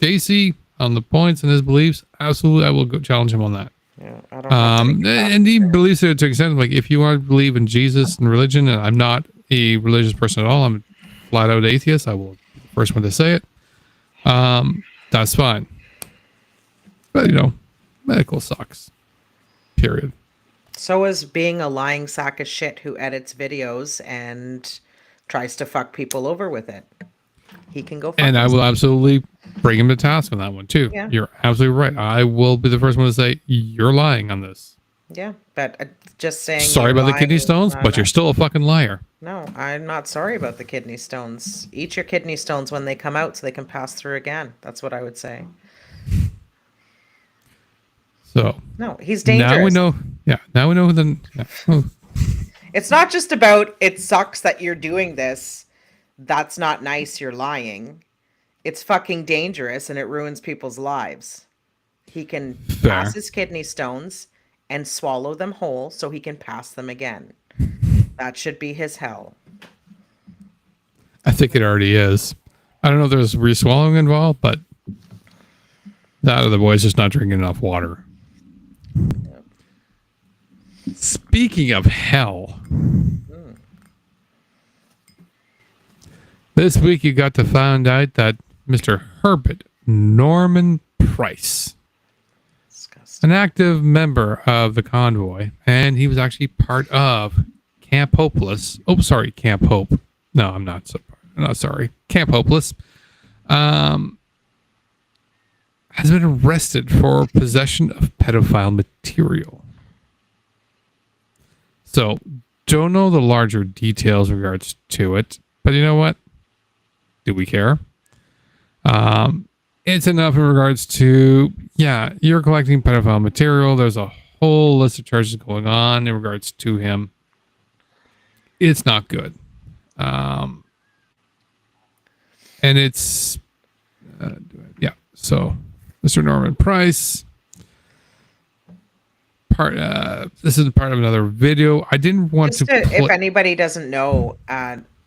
Casey on the points and his beliefs. Absolutely, I will go challenge him on that. Yeah, I don't have any And he capacity. believes it to an extent. Like, if you want to believe in Jesus and religion, and I'm not a religious person at all, I'm a flat out atheist. I will be the first one to say it. That's fine. But medical sucks. Period. So is being a lying sack of shit who edits videos and tries to fuck people over with it. He can go fuck And I will himself. absolutely bring him to task on that one too. Yeah. You're absolutely right. I will be the first one to say you're lying on this. Yeah, but just saying Sorry you're about the lying kidney is stones, not but you're enough. still a fucking liar. No, I'm not sorry about the kidney stones. Eat your kidney stones when they come out so they can pass through again. That's what I would say. So No, he's now we dangerous. know. Yeah, now we know who the. Yeah. Oh, It's not just about it sucks that you're doing this. That's not nice, you're lying. It's fucking dangerous and it ruins people's lives. He can pass fair. his kidney stones and swallow them whole so he can pass them again. That should be his hell. I think it already is. I don't know if there's re-swallowing involved, but that other boy's just not drinking enough water. Speaking of hell, this week you got to find out that Mr. Herbert Norman Price, Disgusting. an active member of the convoy, and he was actually part of Camp Hopeless. Oh, sorry, Camp Hope. No, I'm not. I'm not sorry. Camp Hopeless. Has been arrested for possession of pedophile material. So, don't know the larger details in regards to it, but you know what? Do we care? It's enough in regards to, yeah, you're collecting pedophile material. There's a whole list of charges going on in regards to him. It's not good. And it's, yeah, so Mr. Norman Price. This is part of another video. I didn't want Just to if play. anybody doesn't know,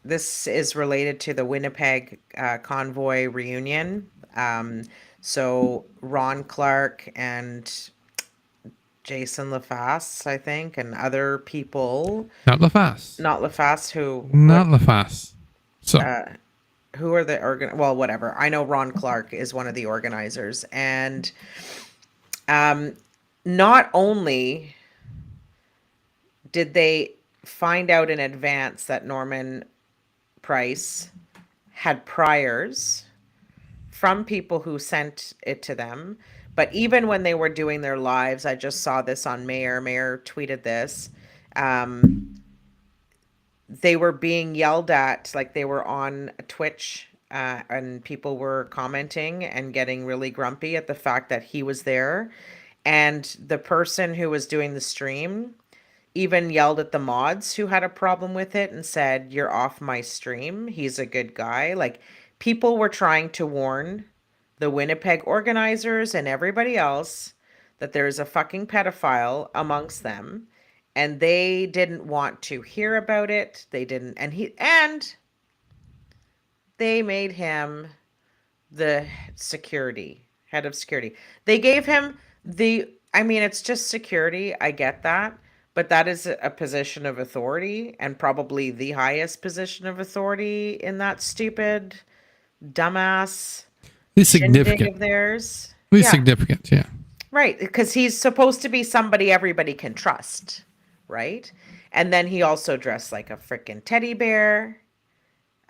this is related to the Winnipeg convoy reunion. So Ron Clark and Jason LaFasse, I think, and other people, Not LaFasse. not LaFasse, who Not LaFasse. So, who are the well, whatever. I know Ron Clark is one of the organizers, and not only did they find out in advance that Norman Price had priors from people who sent it to them, but even when they were doing their lives, I just saw this on Mayor. Mayor tweeted this. They were being yelled at, like they were on Twitch, and people were commenting and getting really grumpy at the fact that he was there. And the person who was doing the stream even yelled at the mods who had a problem with it and said, "You're off my stream. He's a good guy." Like, people were trying to warn the Winnipeg organizers and everybody else that there's a fucking pedophile amongst them, and they didn't want to hear about it. They didn't, and they made him the head of security. They gave him I mean, it's just security. I get that. But that is a position of authority and probably the highest position of authority in that stupid, dumbass He's shindig significant. of theirs. He's Yeah, significant. Yeah. right. Because he's supposed to be somebody everybody can trust, right? And then he also dressed like a freaking teddy bear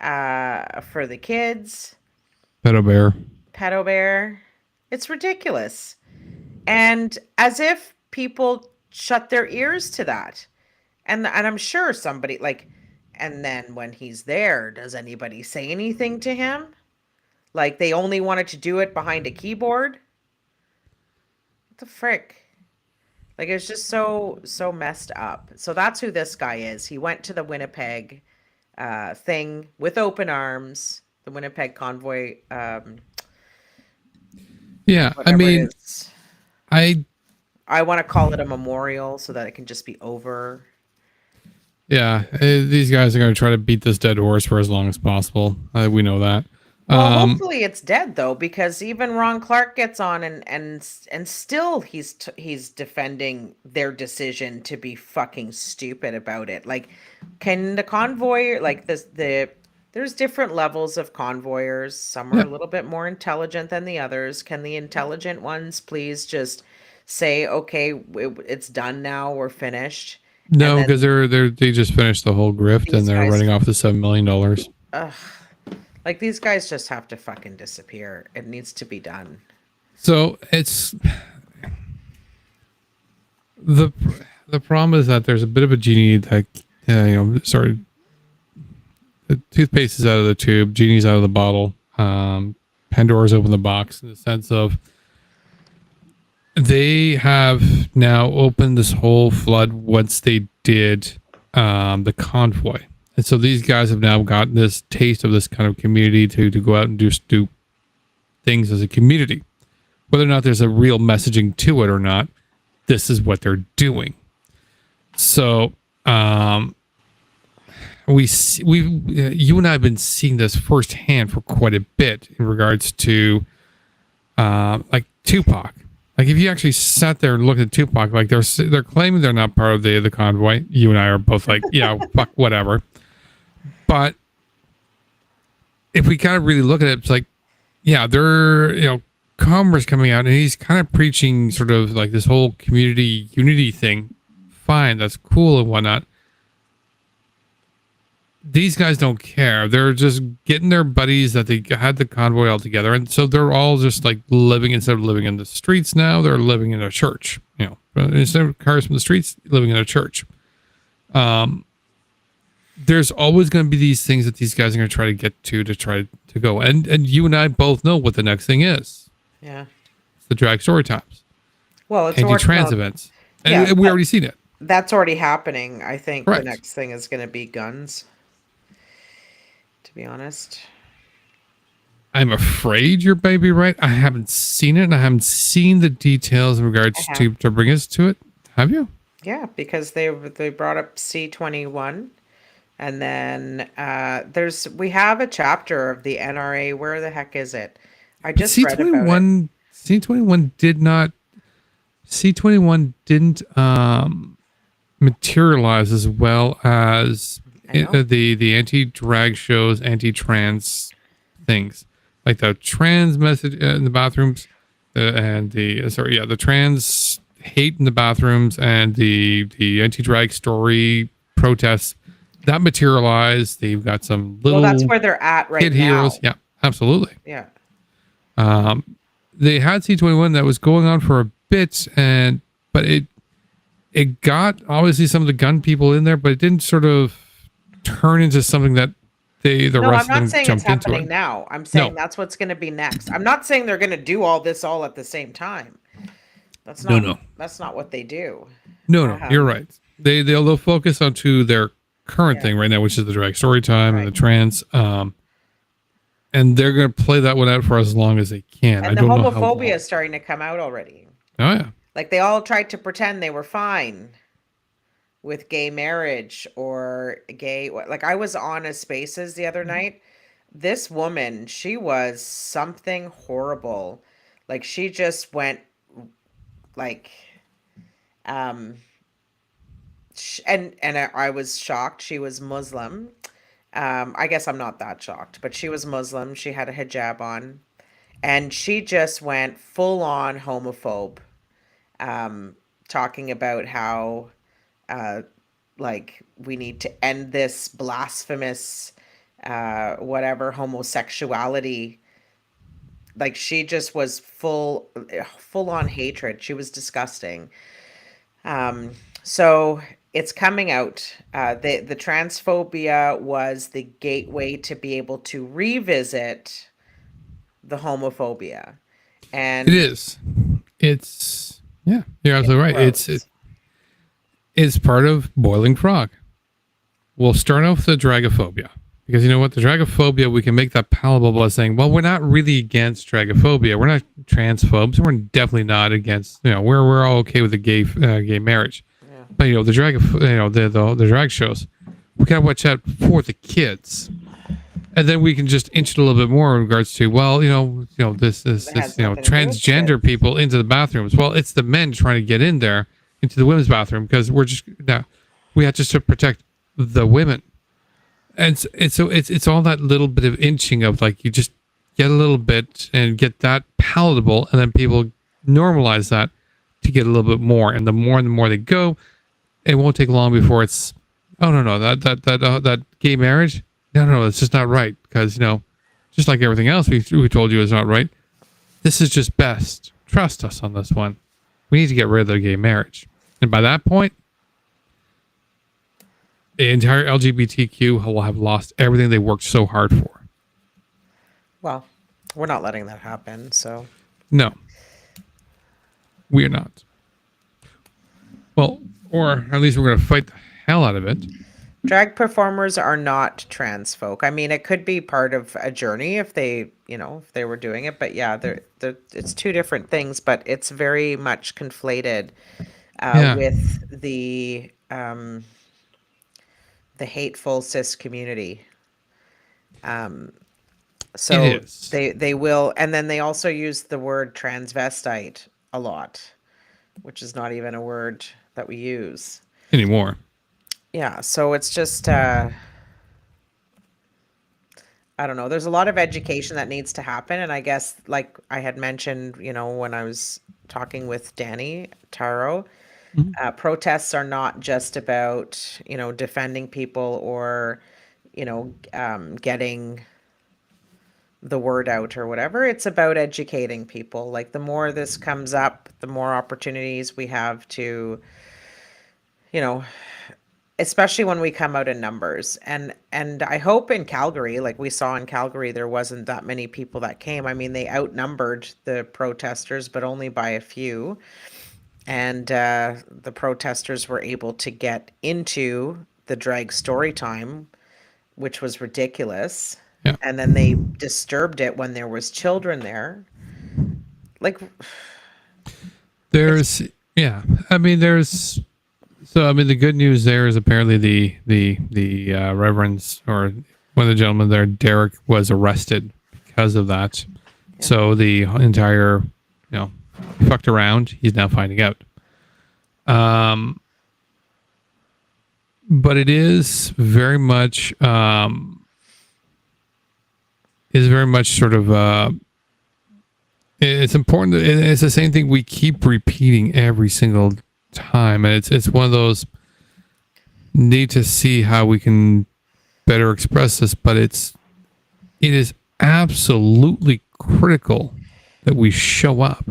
for the kids. Pedo bear. Pedo bear. It's ridiculous. And as if people shut their ears to that. And I'm sure somebody like, and then when he's there, does anybody say anything to him? Like they only wanted to do it behind a keyboard? What the frick? Like it's just so messed up. So that's who this guy is. He went to the Winnipeg thing with open arms, the Winnipeg convoy. Yeah. I Whatever it mean, is. I want to call it a memorial so that it can just be over. yeah. These guys are going to try to beat this dead horse for as long as possible. We know that. Well, hopefully it's dead though, because even Ron Clark gets on and still he's defending their decision to be fucking stupid about it. Like, can the convoy like there's different levels of convoyers. Some are Yeah. a little bit more intelligent than the others. Can the intelligent ones please just say, okay, it's done now, we're finished? No, And then because they just finished the whole grift these and they're guys, running off the $7 million. ugh, like these guys just have to fucking disappear. It needs to be done. So it's the problem is that there's a bit of a genie that sorry, the toothpaste is out of the tube, genie's out of the bottle. Pandora's opened the box in the sense of they have now opened this whole flood once they did the convoy. And so these guys have now gotten this taste of this kind of community to go out and do things as a community. Whether or not there's a real messaging to it or not, this is what they're doing. So you and I have been seeing this firsthand for quite a bit in regards to like Tupac. Like if you actually sat there and looked at Tupac, like they're claiming they're not part of the convoy. You and I are both like, yeah, fuck, whatever. But if we kind of really look at it, it's like, yeah, they're, Commerce coming out and he's kind of preaching sort of like this whole community unity thing. Fine, that's cool and whatnot. These guys don't care. They're just getting their buddies that they had the convoy all together. And so they're all just like living, instead of living in the streets now, they're living in a church, instead of cars from the streets, living in a church. There's always going to be these things that these guys are going to try to get to try to go. And you and I both know what the next thing is. Yeah. It's the drag story times. Well, it's anti-trans events. And Yeah, we already seen it. that's already happening. I think Correct. the next thing is going to be guns. To be honest. I'm afraid you're maybe right. I haven't seen it, and I haven't seen the details in regards to bring us to it. Have you? Yeah, because they brought up C-21, and then we have a chapter of the NRA. Where the heck is it? I just read about it. C-21 didn't materialize as well as the anti-drag shows, anti-trans things, like the trans message in the bathrooms, the trans hate in the bathrooms, and the anti-drag story protests that materialized. They've got some little. Well, that's where they're at right kid now. heroes. Yeah, absolutely. Yeah. They had C-21 that was going on for a bit, but it got obviously some of the gun people in there, but it didn't sort of turn into something that the rest I'm of not them saying it's jumped into happening it. now. I'm saying that's what's going to be next. I'm not saying they're going to do all this all at the same time. That's not. No. That's not what they do. No, you're right. They'll focus onto their current thing right now, which is the drag story time and the trans. And they're going to play that one out for as long as they can. And the homophobia is starting to come out already. Oh yeah. Like they all tried to pretend they were fine with gay marriage or gay. Like I was on a Spaces the other night this woman, she was something horrible. Like she just went like um and I was shocked. She was Muslim. I guess I'm not that shocked, but she was Muslim. She had a hijab on, and she just went full on homophobe, um, talking about how uh, like we need to end this blasphemous whatever homosexuality. Like she just was full on hatred. She was disgusting. So it's coming out. The transphobia was the gateway to be able to revisit the homophobia, It and is. It's yeah. You're it's absolutely right. gross. It's part of boiling frog. We'll start off with the dragophobia. Because you know what? The dragophobia, we can make that palatable by saying, well, we're not really against dragophobia. We're not transphobes. We're definitely not against, we're all okay with the gay marriage. Yeah. But, the the drag shows, we got to watch out for the kids. And then we can just inch it a little bit more in regards to, well, this It has nothing to do with transgender kids. people into the bathrooms. Well, it's the men trying to get in there into the women's bathroom because we have to protect the women. And it's all that little bit of inching of like you just get a little bit and get that palatable, and then people normalize that to get a little bit more, and the more they go, it won't take long before it's no that gay marriage no it's just not right because just like everything else we told you is not right. This is just best. Trust us on this one. We need to get rid of the gay marriage, and by that point, the entire LGBTQ will have lost everything they worked so hard for. Well, we're not letting that happen. So No, we are not. Well, or at least we're going to fight the hell out of it. drag performers are not trans folk. I mean, it could be part of a journey if they, if they were doing it. But yeah, it's two different things. But it's very much conflated with the hateful cis community. So It is. they will, and then they also use the word transvestite a lot, which is not even a word that we use Anymore. Yeah, so it's just I don't know. There's a lot of education that needs to happen, and I guess like I had mentioned, when I was talking with Danny Taro, protests are not just about defending people or getting the word out or whatever. It's about educating people. Like the more this comes up, the more opportunities we have to, especially when we come out in numbers. And I hope in Calgary, like we saw in Calgary, there wasn't that many people that came. I mean, they outnumbered the protesters, but only by a few. And the protesters were able to get into the drag Storytime, which was ridiculous. Yeah. And then they disturbed it when there was children there. Like There's the good news there is apparently the reverends or one of the gentlemen there, Derek, was arrested because of that. Yeah. So the entire he fucked around. He's now finding out. But it is very much sort of it's important. It's the same thing we keep repeating every single time, and it's one of those need to see how we can better express this, but it is absolutely critical that we show up.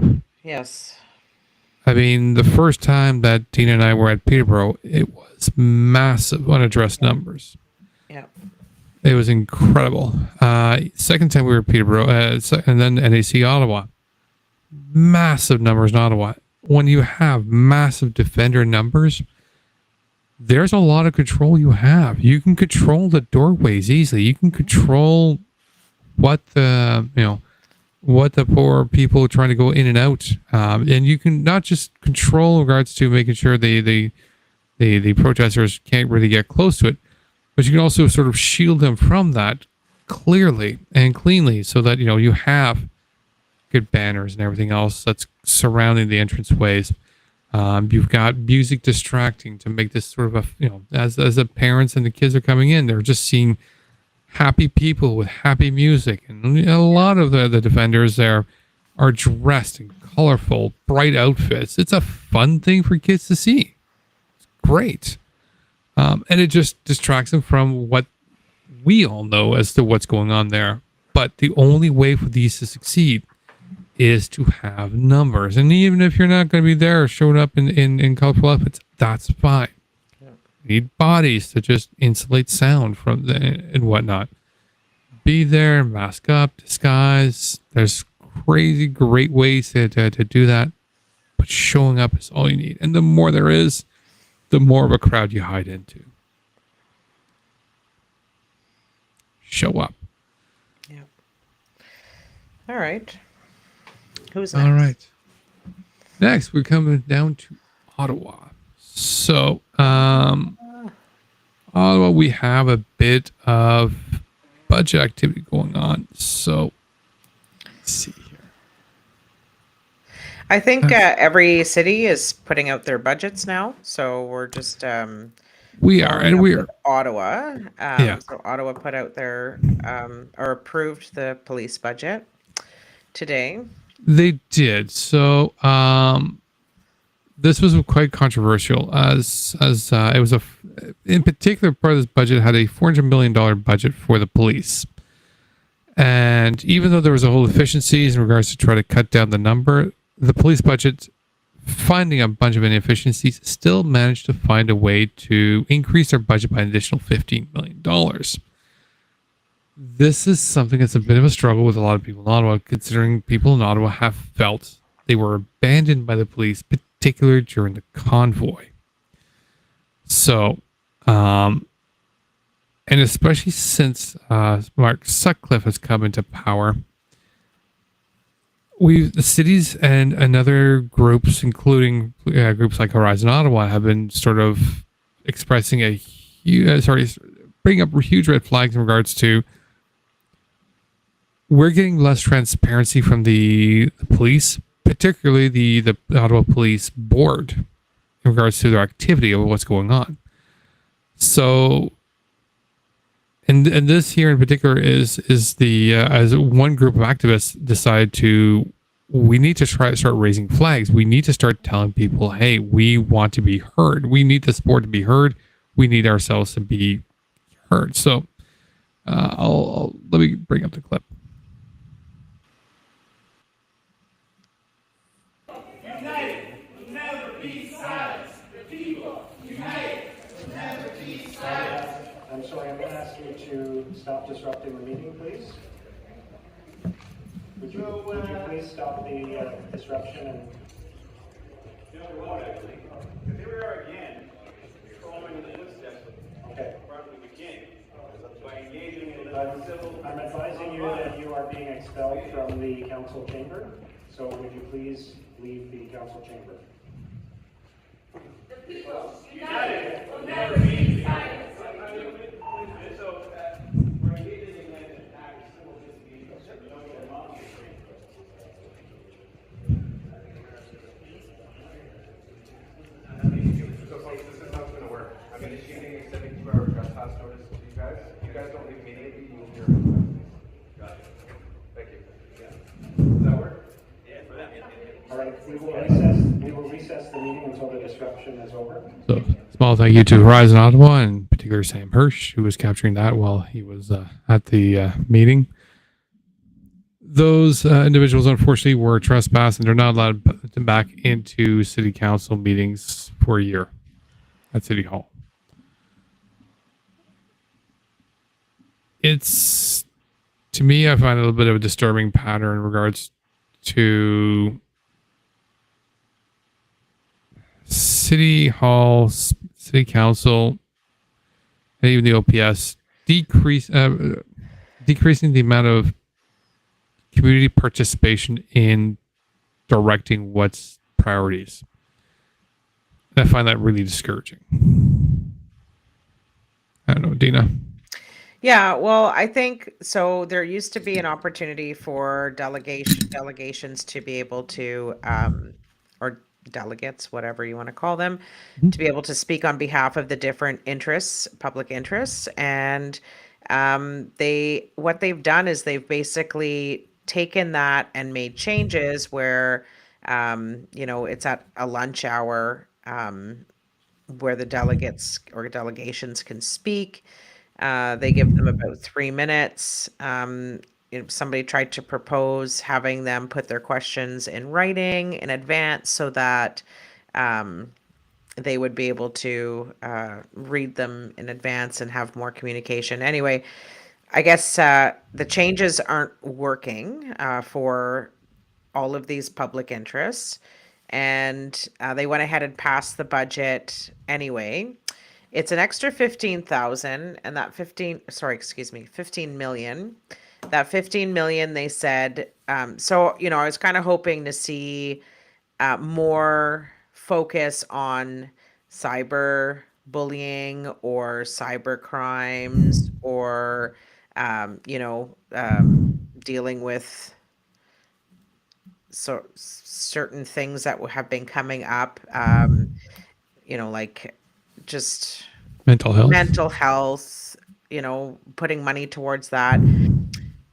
Yes. I mean, the first time that Deana and I were at Peterborough, it was massive unaddressed numbers. Yeah. It was incredible. Second time we were at Peterborough, and then NAC Ottawa. Massive numbers in Ottawa. When you have massive defender numbers, there's a lot of control you have. You can control the doorways easily. You can control what the poor people trying to go in and out. And you can not just control in regards to making sure the protesters can't really get close to it, but you can also sort of shield them from that clearly and cleanly so that, you have good banners and everything else that's surrounding the entranceways. You've got music distracting to make this sort of as the parents and the kids are coming in, they're just seeing happy people with happy music. And a lot of the defenders there are dressed in colorful, bright outfits. It's a fun thing for kids to see. It's great. And it just distracts them from what we all know as to what's going on there. But the only way for these to succeed is to have numbers. And even if you're not going to be there showing up in colorful outfits, that's fine. You need bodies to just insulate sound from and whatnot. Be there, mask up, disguise. There's crazy great ways to do that. But showing up is all you need. And the more there is, the more of a crowd you hide into. Show up. Yeah. All right. Who's next? All right. Next, we're coming down to Ottawa. So, Ottawa, we have a bit of budget activity going on. So, let's see here. I think every city is putting out their budgets now, so we're just We are, and we are. Ottawa. Yeah. So Ottawa put out their or approved the police budget today. They did. So, this was quite controversial as it was in particular part of this budget had a $400 million budget for the police. And even though there was a whole efficiencies in regards to try to cut down the number, the police budget, finding a bunch of inefficiencies, still managed to find a way to increase their budget by an additional $15 million. This is something that's a bit of a struggle with a lot of people in Ottawa, considering people in Ottawa have felt they were abandoned by the police, particularly during the convoy. So, and especially since Mark Sutcliffe has come into power, the cities and other groups, including groups like Horizon Ottawa, have been sort of expressing bringing up huge red flags in regards to we're getting less transparency from the police, particularly the Ottawa Police Board, in regards to their activity of what's going on. So, and this here in particular is the as one group of activists decide we need to start raising flags. We need to start telling people, hey, we want to be heard. We need the sport to be heard. We need ourselves to be heard. So, let me bring up the clip. I'm sorry, I'm going to ask you to stop disrupting the meeting, please. Would you please stop the disruption and... Here we are again, following in the footsteps of Okay. Martin Luther King by engaging in a civil... I'm advising you that you are being expelled from the council chamber, so would you please leave the council chamber? The people united will never be silent. So, we're engaging in an act of civil disobedience. We don't get a mob. So folks, this is how it's going to work. I'm initiating a 72-hour trespass notice to you guys. If you guys don't leave immediately, you will hear from us. Got it. Thank you. Yeah. Does that work? Yeah, for that. All right, we will recess the meeting until the disruption is over. So, small thank you to Horizon Ottawa, and in particular Sam Hirsch, who was capturing that while he was at the meeting. Those individuals, unfortunately, were trespassed, and they're not allowed to come back into city council meetings for a year at City Hall. It's, to me, I find it a little bit of a disturbing pattern in regards to City Hall, City Council, and even the OPS decreasing the amount of community participation in directing what's priorities. And I find that really discouraging. I don't know, Deana. Yeah, well, I think so. There used to be an opportunity for delegations to be able to, or delegates, whatever you want to call them, Mhm. to be able to speak on behalf of the different interests, public interests. And what they've done is they've basically taken that and made changes where, it's at a lunch hour, where the delegates or delegations can speak. They give them about 3 minutes. Somebody tried to propose having them put their questions in writing in advance so that um, they would be able to read them in advance and have more communication. Anyway, I guess the changes aren't working for all of these public interests. And they went ahead and passed the budget anyway. It's an extra 15,000 and that 15 million. That 15 million, they said, so, I was kind of hoping to see more focus on cyber bullying or cyber crimes or, dealing with certain things that have been coming up, like just Mental health. mental health, putting money towards that.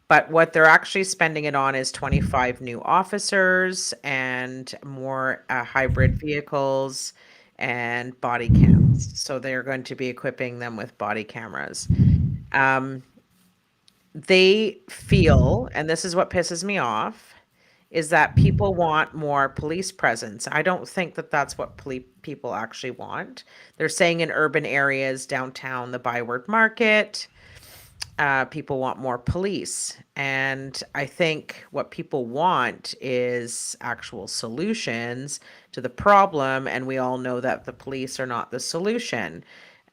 But what they're actually spending it on is 25 new officers and more hybrid vehicles and body cams. So they're going to be equipping them with body cameras. Um, they feel, and this is what pisses me off, is that people want more police presence. I don't think that that's what people actually want. They're saying in urban areas, downtown, the Byward Market, people want more police. And I think what people want is actual solutions to the problem. And we all know that the police are not the solution.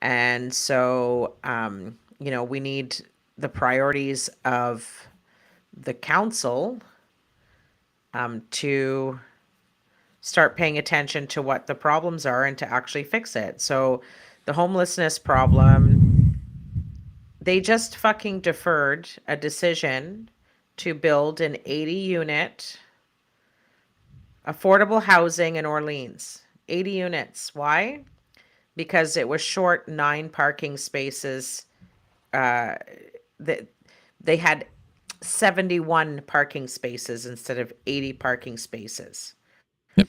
And so, we need the priorities of the council to start paying attention to what the problems are and to actually fix it. So the homelessness problem, they just fucking deferred a decision to build an 80 unit affordable housing in Orleans. 80 units. Why? Because it was short 9 parking spaces. That they had 71 parking spaces instead of 80 parking spaces. Yep.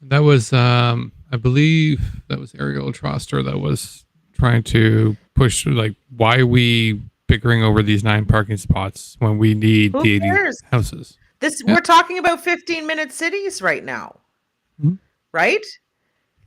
That was, I believe that was Ariel Troster that was trying to push, like, why are we bickering over these 9 parking spots when we need Who the 80 cares? houses? We're talking about 15-minute cities right now. Mhm. Right?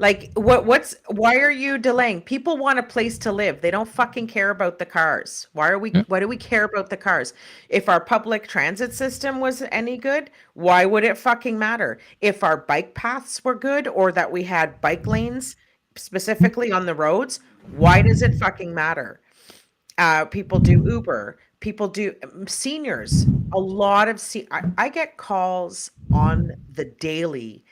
Like why are you delaying? People want a place to live. They don't fucking care about the cars. Yeah. Why do we care about the cars? If our public transit system was any good, why would it fucking matter? If our bike paths were good or that we had bike lanes specifically on the roads, why does it fucking matter? People do Uber. People do seniors. A lot of I get calls on the daily.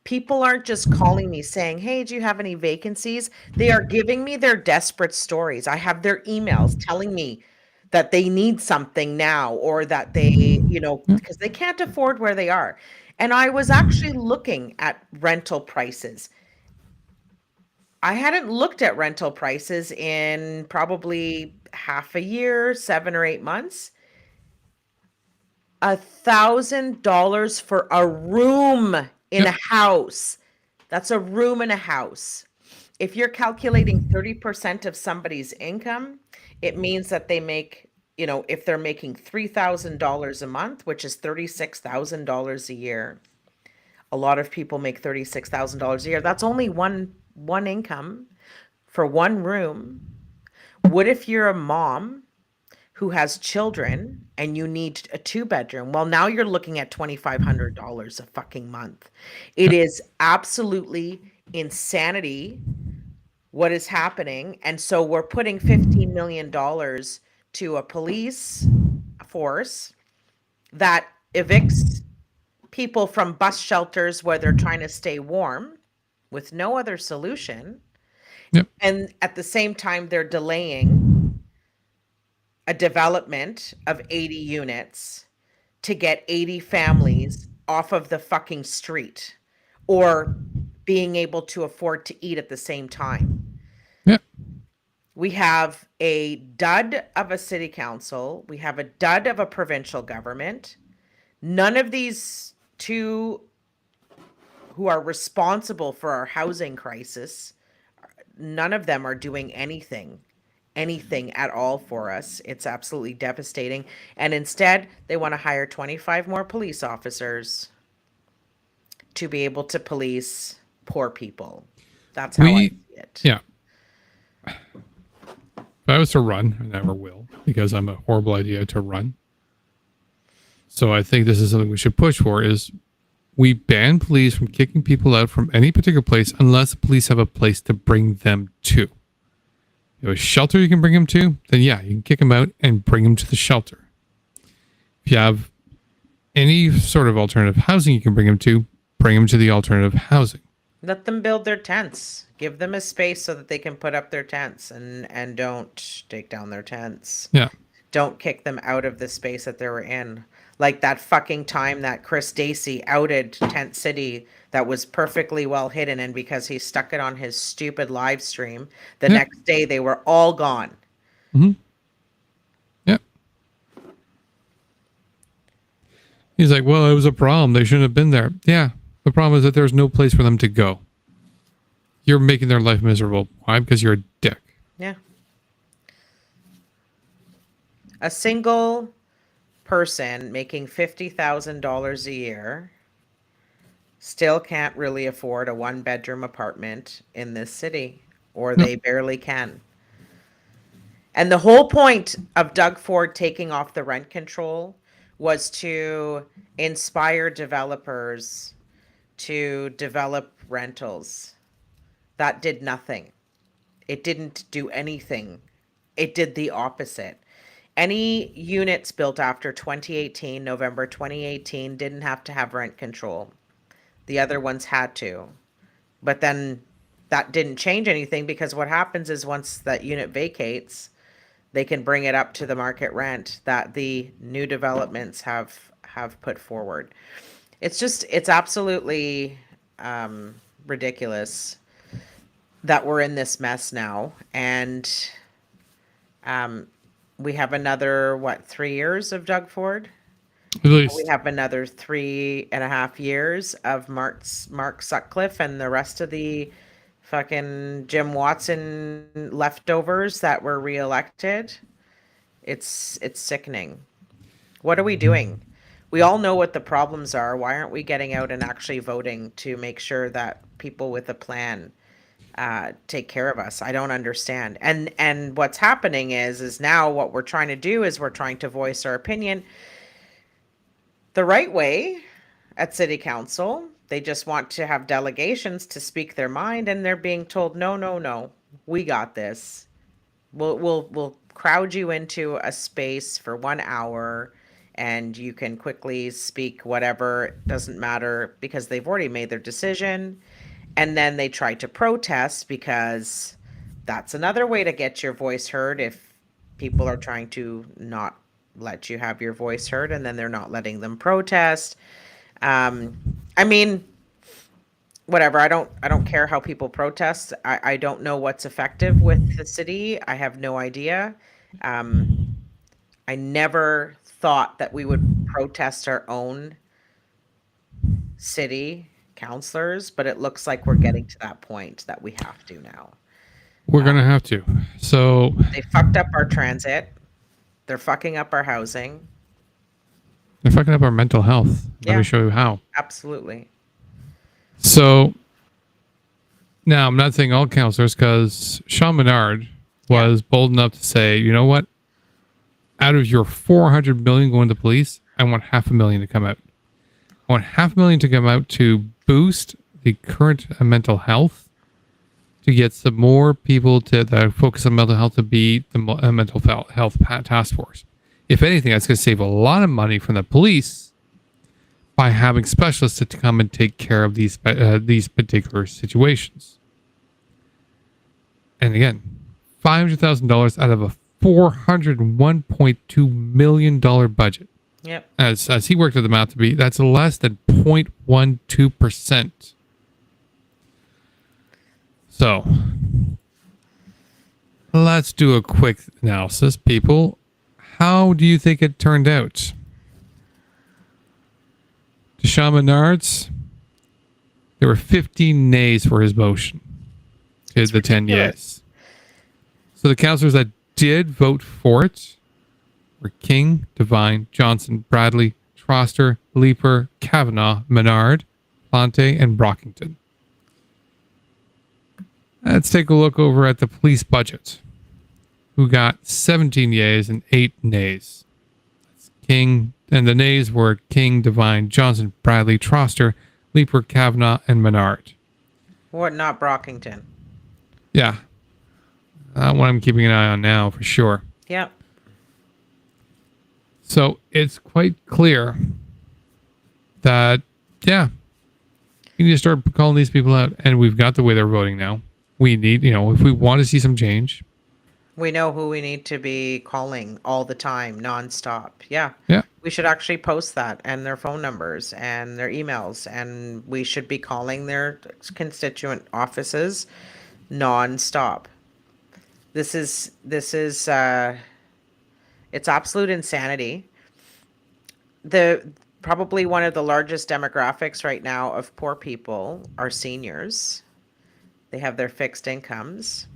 People aren't just calling me saying, "Hey, do you have any vacancies?" They are giving me their desperate stories. I have their emails telling me that they need something now or that they, because they can't afford where they are. And I was actually looking at rental prices. I hadn't looked at rental prices in probably half a year, 7 or 8 months. $1,000 for a room in Yep. a house. That's a room in a house. If you're calculating 30% of somebody's income, it means that they make, if they're making $3,000 a month, which is $36,000 a year. A lot of people make $36,000 a year. That's only one income for one room. What if you're a mom who has children and you need a 2-bedroom? Well, now you're looking at $2,500 a fucking month. It is absolutely insanity what is happening. And so we're putting $15 million to a police force that evicts people from bus shelters where they're trying to stay warm with no other solution. Yep. And at the same time, they're delaying a development of 80 units to get 80 families off of the fucking street or being able to afford to eat at the same time. Yeah. We have a dud of a city council. We have a dud of a provincial government. None of these two who are responsible for our housing crisis, none of them are doing anything at all for us. It's absolutely devastating. And instead, they want to hire 25 more police officers to be able to police poor people. That's how I see it. Yeah. If I was to run, I never will, because I'm a horrible idea to run. So I think this is something we should push for, is we ban police from kicking people out from any particular place unless the police have a place to bring them to. You have a shelter you can bring them to, then yeah, you can kick them out and bring them to the shelter. If you have any sort of alternative housing you can bring them to the alternative housing. Let them build their tents. Give them a space so that they can put up their tents and don't take down their tents. Yeah. Don't kick them out of the space that they were in. Like that fucking time that Chris Dacey outed Tent City that was perfectly well hidden, and because he stuck it on his stupid live stream, the next day they were all gone. Mm-hmm. Yeah. He's like, well, it was a problem. They shouldn't have been there. Yeah. The problem is that there's no place for them to go. You're making their life miserable. Why? Because you're a dick. Yeah. A single person making $50,000 a year still can't really afford a 1-bedroom apartment in this city, or they barely can. And the whole point of Doug Ford taking off the rent control was to inspire developers to develop rentals. That did nothing. It didn't do anything. It did the opposite. Any units built after 2018, November 2018, didn't have to have rent control. The other ones had to. But then that didn't change anything, because what happens is once that unit vacates, they can bring it up to the market rent that the new developments have put forward. It's absolutely ridiculous that we're in this mess now. And we have another, 3 years of Doug Ford? At least. We have another 3.5 years of Mark Sutcliffe and the rest of the fucking Jim Watson leftovers that were reelected. It's sickening. What are we doing? We all know what the problems are. Why aren't we getting out and actually voting to make sure that people with a plan take care of us? I don't understand. And what's happening is now what we're trying to do is we're trying to voice our opinion the right way at City Council. They just want to have delegations to speak their mind, and they're being told, no, we got this. We'll crowd you into a space for 1 hour, and you can quickly speak whatever. It doesn't matter, because they've already made their decision. And then they try to protest, because that's another way to get your voice heard if people are trying to not let you have your voice heard, and then they're not letting them protest. I mean, whatever. I don't care how people protest. I don't know what's effective with the city. I have no idea. I never thought that we would protest our own city councilors, but it looks like we're getting to that point that we have to now. We're going to have to. So they fucked up our transit. They're fucking up our housing. They're fucking up our mental health. Yeah. Let me show you how. Absolutely. So now I'm not saying all counselors, because Sean Menard was bold enough to say, you know what? Out of your 400 million going to police, I want $500,000 to come out. I want $500,000 to come out to boost the current mental health, to get some more people to focus on mental health, to be the mental health task force. If anything, that's going to save a lot of money from the police by having specialists to come and take care of these particular situations. And again, $500,000 out of a $401.2 million budget. Yep. As he worked at the math to be, that's less than 0.12%. So let's do a quick analysis, people. How do you think it turned out? Deshaun Menards, there were 15 nays for his motion. Here's the 10 yes. So the councillors that did vote for it were King, Devine, Johnson, Bradley, Troster, Leaper, Kavanaugh, Menard, Plante, and Brockington. Let's take a look over at the police budget, who got 17 yeas and 8 nays. That's King, and the nays were King, Devine, Johnson, Bradley, Troster, Leaper, Kavanaugh, and Menard. What, not Brockington? Yeah. That one I'm keeping an eye on now for sure. Yep. So it's quite clear that, yeah, you need to start calling these people out. And we've got the way they're voting now. We need, if we want to see some change. We know who we need to be calling all the time, nonstop. Yeah. Yeah. We should actually post that and their phone numbers and their emails. And we should be calling their constituent offices nonstop. This is it's absolute insanity. Probably one of the largest demographics right now of poor people are seniors. They have their fixed incomes.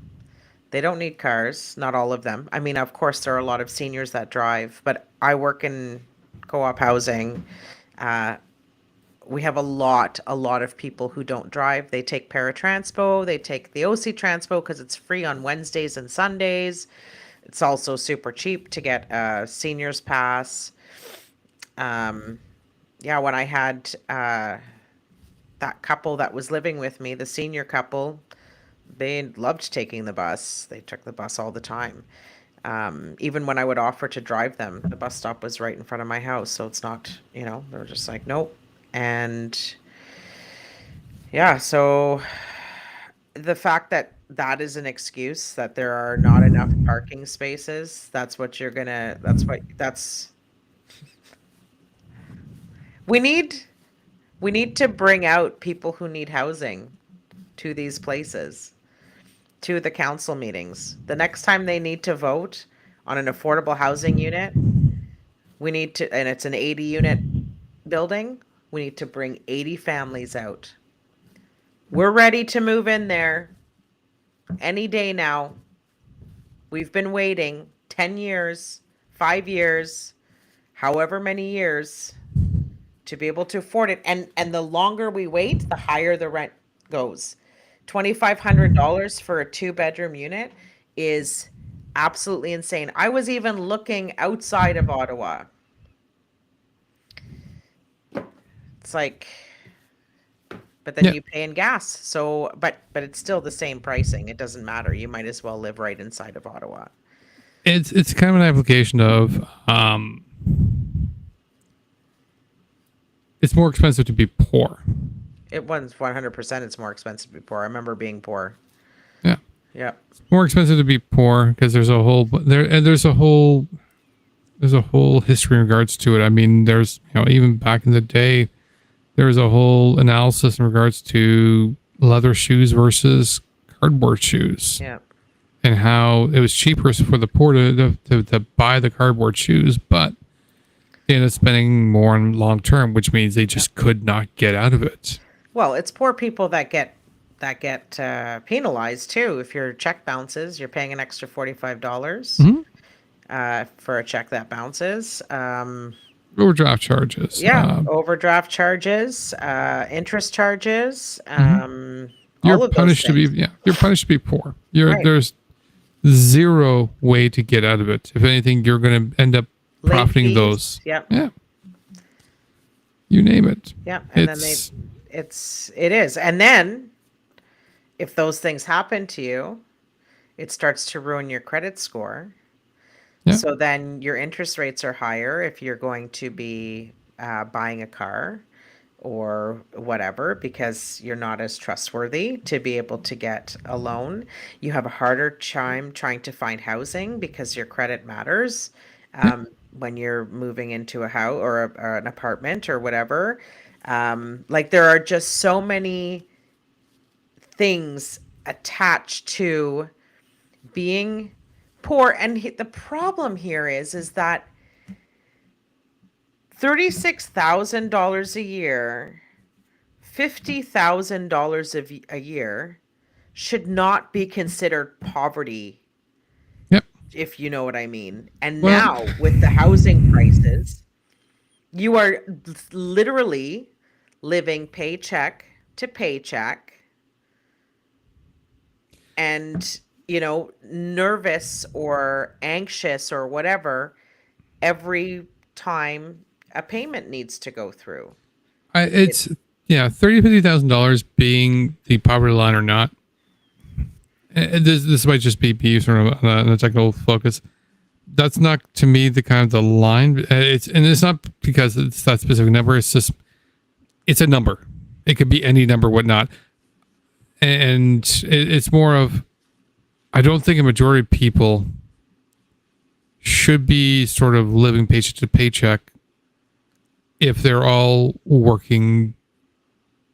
They don't need cars, not all of them. I mean, of course, there are a lot of seniors that drive, but I work in co-op housing. We have a lot of people who don't drive. They take paratranspo, they take the OC Transpo because it's free on Wednesdays and Sundays. It's also super cheap to get a seniors pass. Yeah, when I had that couple that was living with me, the senior couple, they loved taking the bus. They took the bus all the time. Even when I would offer to drive them, the bus stop was right in front of my house. So it's not, they were just like, nope. And yeah, so the fact that is an excuse, that there are not enough parking spaces, we need to bring out people who need housing to these places, to the council meetings. The next time they need to vote on an affordable housing unit, we need to, and it's an 80 unit building, we need to bring 80 families out. We're ready to move in there any day now. We've been waiting 10 years, 5 years, however many years to be able to afford it. And the longer we wait, the higher the rent goes. $2,500 for a 2-bedroom unit is absolutely insane. I was even looking outside of Ottawa. It's like, but then you pay in gas. So, but it's still the same pricing. It doesn't matter. You might as well live right inside of Ottawa. It's kind of an application of it's more expensive to be poor. It was 100%. It's more expensive to be poor. I remember being poor. Yeah. Yeah. It's more expensive to be poor because there's a whole history in regards to it. I mean, there's even back in the day, there was a whole analysis in regards to leather shoes versus cardboard shoes. Yeah. And how it was cheaper for the poor to buy the cardboard shoes, but they ended up spending more on long term, which means they just could not get out of it. Well, it's poor people that get penalized too. If your check bounces, you're paying an extra $45 for a check that bounces. Overdraft charges. Yeah, overdraft charges, interest charges. You're punished to be you're punished to be poor. There's zero way to get out of it. If anything, you're going to end up profiting those. Yeah. Yeah. You name it. Yeah, and then it is. And then if those things happen to you, it starts to ruin your credit score. Yeah. So then your interest rates are higher if you're going to be buying a car, or whatever, because you're not as trustworthy to be able to get a loan. You have a harder time trying to find housing because your credit matters when you're moving into a house or an apartment or whatever. Like there are just so many things attached to being poor, and the problem here is that $36,000 a year, $50,000 a year should not be considered poverty, Yep. if you know what I mean. And Well, now with the housing prices, you are literally living paycheck to paycheck and, nervous or anxious or whatever every time a payment needs to go through. it's yeah, $50,000 being the poverty line or not. This might just be sort of on a technical focus. That's not to me the kind of the line. It's not because it's that specific number. It's just it's a number. It could be any number, whatnot. And it's more of I don't think a majority of people should be sort of living paycheck to paycheck if they're all working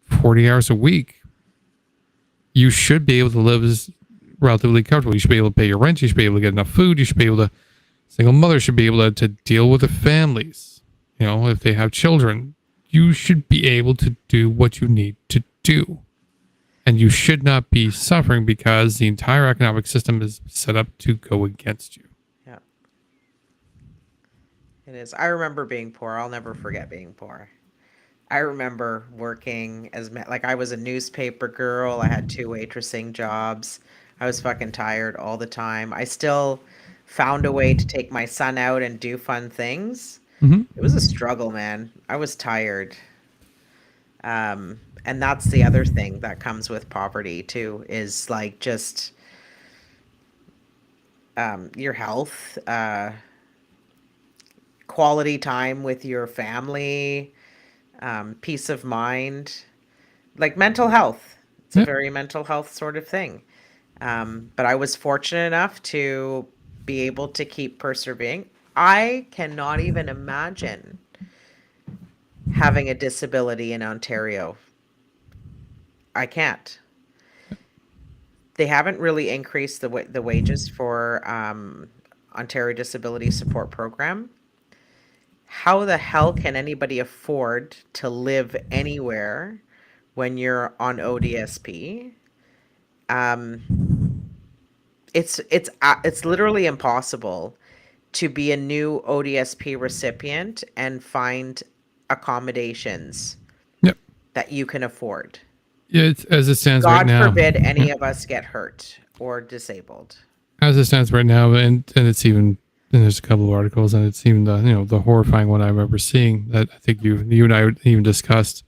40 hours a week. You should be able to live as relatively comfortable. You should be able to pay your rent. You should be able to get enough food. You should be able to, single mothers should be able to deal with the families. If they have children, you should be able to do what you need to do. And you should not be suffering because the entire economic system is set up to go against you. Yeah. It is. I remember being poor. I'll never forget being poor. I remember working like I was a newspaper girl. I had 2 waitressing jobs. I was fucking tired all the time. I still found a way to take my son out and do fun things. Mm-hmm. It was a struggle, man. I was tired. And that's the other thing that comes with poverty too, is like just your health, quality time with your family, peace of mind, like mental health. It's a very mental health sort of thing. But I was fortunate enough to be able to keep persevering. I cannot even imagine having a disability in Ontario. I can't. They haven't really increased the wages for Ontario Disability Support Program. How the hell can anybody afford to live anywhere when you're on ODSP? It's literally impossible to be a new ODSP recipient and find accommodations that you can afford. Yeah, it's, as it stands God right now. God forbid any of us get hurt or disabled. As it stands right now, and it's even, and there's a couple of articles, and it's even the horrifying one I remember seeing that I think you and I even discussed.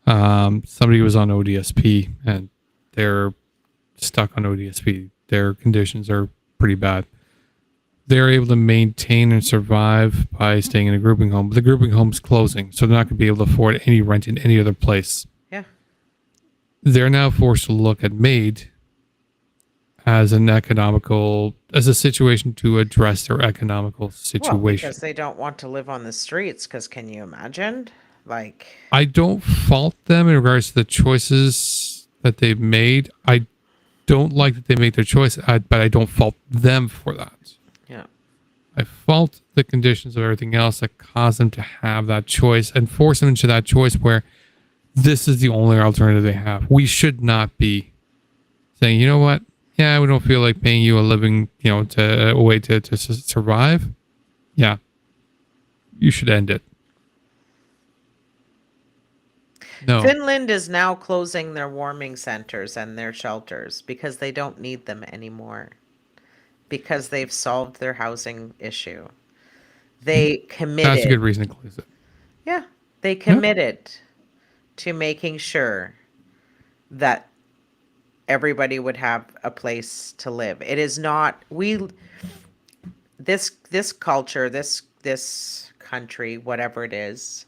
Somebody was on ODSP and they're stuck on ODSP. Their conditions are pretty bad. They're able to maintain and survive by staying in a grouping home, but the grouping home's closing, so they're not going to be able to afford any rent in any other place. Yeah. They're now forced to look at MAID as a situation to address their economical situation. Well, because they don't want to live on the streets, because can you imagine? Like, I don't fault them in regards to the choices that they've made. I don't like that they make their choice, but I don't fault them for that. Yeah. I fault the conditions of everything else that cause them to have that choice and force them into that choice where this is the only alternative they have. We should not be saying, you know what? Yeah, we don't feel like paying you a living, a way to survive. Yeah. You should end it. No. Finland is now closing their warming centers and their shelters because they don't need them anymore. Because they've solved their housing issue. They committed. That's a good reason to close it. Yeah. They committed to making sure that everybody would have a place to live. It is not this culture, this country, whatever it is,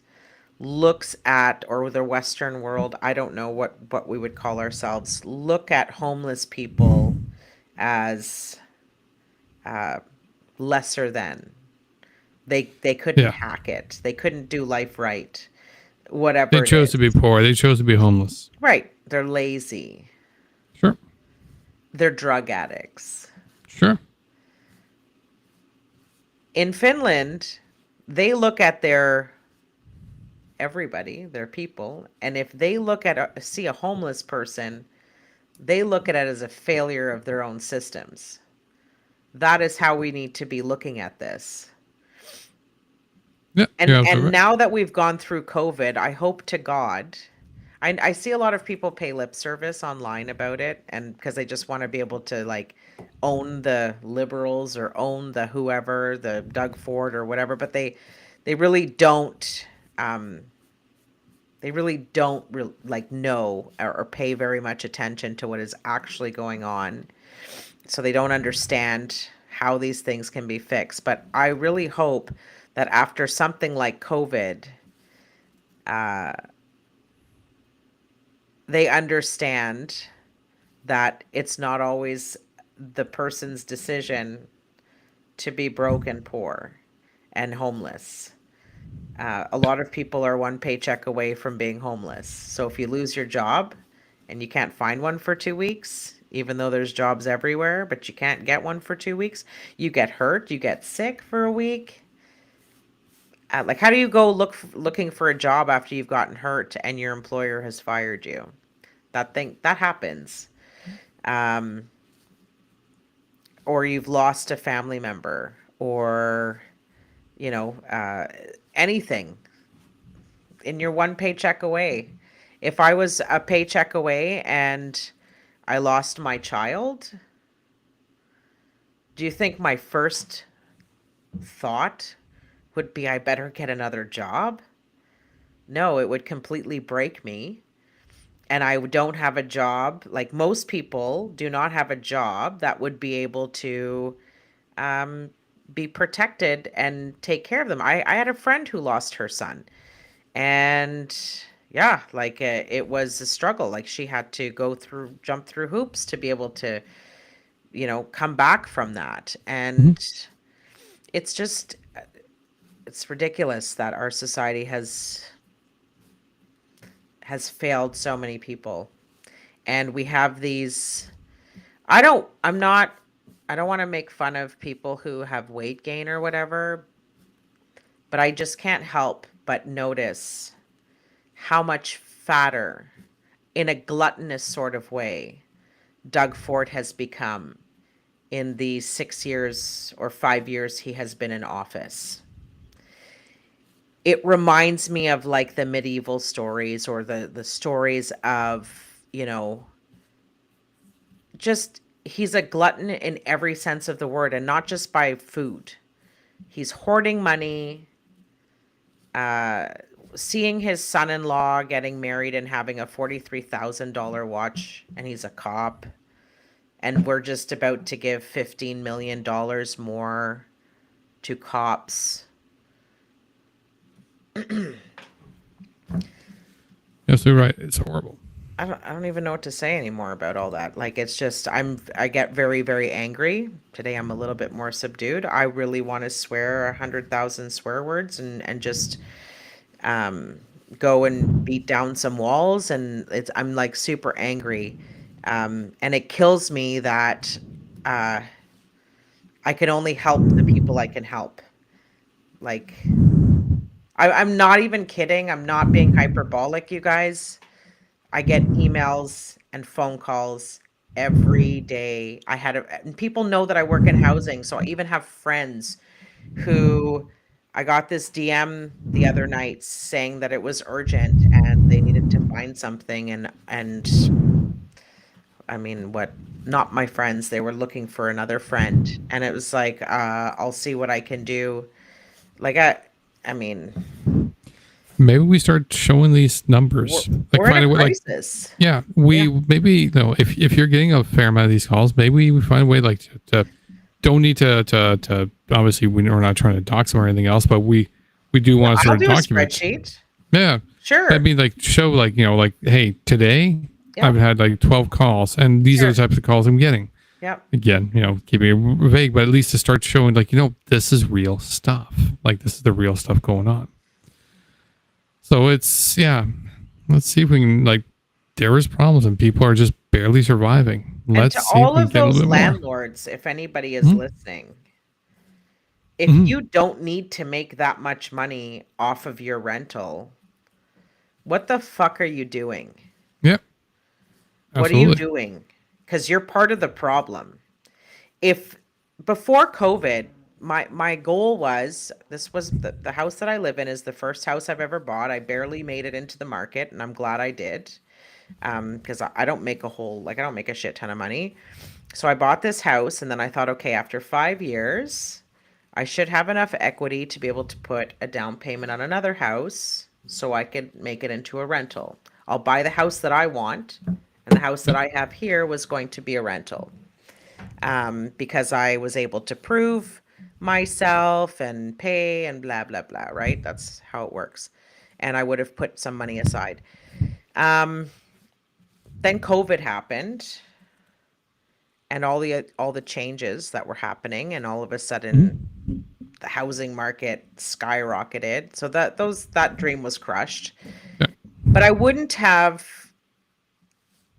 looks at, or the Western world, I don't know what we would call ourselves, look at homeless people as lesser than. They couldn't Yeah. hack it. They couldn't do life right. They Whatever it chose to be is. poor. They chose to be homeless. Right. They're lazy. Sure. They're drug addicts. Sure. In Finland, they look at everybody, their people, and if they see a homeless person, they look at it as a failure of their own systems. That is how we need to be looking at this. Yeah. And you're absolutely right. now that we've gone through COVID, I hope to God, I see a lot of people pay lip service online about it, and because they just want to be able to like own the liberals or own the whoever, the Doug Ford or whatever, but they really don't. They really don't like know or pay very much attention to what is actually going on, so they don't understand how these things can be fixed. But I really hope that after something like COVID, they understand that it's not always the person's decision to be broke and poor and homeless. A lot of people are one paycheck away from being homeless. So if you lose your job and you can't find one for 2 weeks, even though there's jobs everywhere, but you can't get one for 2 weeks, you get hurt, you get sick for a week. Like, how do you go looking for a job after you've gotten hurt and your employer has fired you? That happens. Or you've lost a family member, or anything, and you're one paycheck away. If I was a paycheck away and I lost my child, do you think my first thought would be I better get another job? No, it would completely break me. And I don't have a job. Like, most people do not have a job that would be able to be protected and take care of them. I had a friend who lost her son, and yeah, like it was a struggle. Like, she had to jump through hoops to be able to, come back from that. And it's just, it's ridiculous that our society has failed so many people. And we have these, I don't want to make fun of people who have weight gain or whatever, but I just can't help but notice how much fatter, in a gluttonous sort of way, Doug Ford has become in the 6 years or 5 years he has been in office. It reminds me of like the medieval stories, or the stories of, just, he's a glutton in every sense of the word, and not just by food. He's hoarding money, seeing his son-in-law getting married and having a $43,000 watch, and he's a cop, and we're just about to give $15 million more to cops. Yes, you're right. It's horrible. I don't even know what to say anymore about all that. Like, it's just, I get very, very angry. Today I'm a little bit more subdued. I really want to swear 100,000 swear words and just go and beat down some walls, and I'm like super angry. And it kills me that I can only help the people I can help. Like, I'm not even kidding. I'm not being hyperbolic, you guys. I get emails and phone calls every day. And people know that I work in housing, so I even have friends who, I got this DM the other night saying that it was urgent and they needed to find something, and I mean, not my friends, they were looking for another friend, and it was like, I'll see what I can do. Like, I mean, maybe we start showing these numbers. we're in a crisis. Maybe, if you're getting a fair amount of these calls, maybe we find a way, like, to don't need to obviously, we're not trying to dox them or anything else, but we do want to sort of document. Spreadsheet. Yeah. Sure. I mean, like, show, like, like, hey, today Yeah. I've had like 12 calls, and these are the Sure. types of calls I'm getting. Yep. Again, keeping it vague, but at least to start showing, like, this is real stuff. Like, this is the real stuff going on. So it's, yeah, let's see if we can, like, there is problems and people are just barely surviving. And Let's to see if all we can of get a those little bit more. landlords, if anybody is listening, if you don't need to make that much money off of your rental, what the fuck are you doing? Yep. What are you Absolutely. doing? Because you're part of the problem. If before COVID, my goal was, this was the house that I live in is the first house I've ever bought. I barely made it into the market, and I'm glad I did. Because I don't make I don't make a shit ton of money. So I bought this house, and then I thought, okay, after 5 years, I should have enough equity to be able to put a down payment on another house so I could make it into a rental. I'll buy the house that I want, and the house that I have here was going to be a rental. Because I was able to prove myself and pay and blah, blah, blah, right? That's how it works. And I would have put some money aside. Then COVID happened, and all the changes that were happening, and all of a sudden the housing market skyrocketed. So that dream was crushed. Yeah. But I wouldn't have,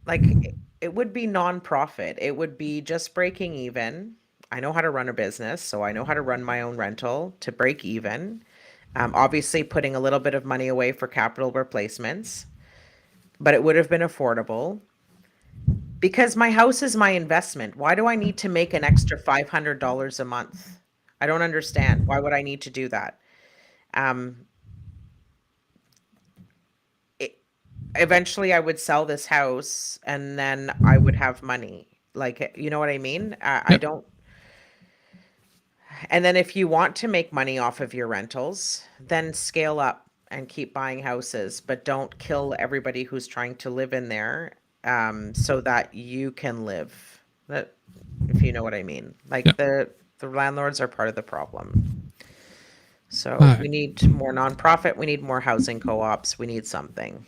like, it would be nonprofit. It would be just breaking even. I know how to run a business, so I know how to run my own rental to break even. Obviously putting a little bit of money away for capital replacements, but it would have been affordable. Because my house is my investment. Why do I need to make an extra $500 a month? I don't understand. Why would I need to do that? Eventually I would sell this house, and then I would have money. Like, you know what I mean? I Yep. don't. And then if you want to make money off of your rentals, then scale up and keep buying houses, but don't kill everybody who's trying to live in there, so that you can live. That, if you know what I mean. Like, Yep. the landlords are part of the problem. So Alright. we need more nonprofit. We need more housing co-ops. We need something.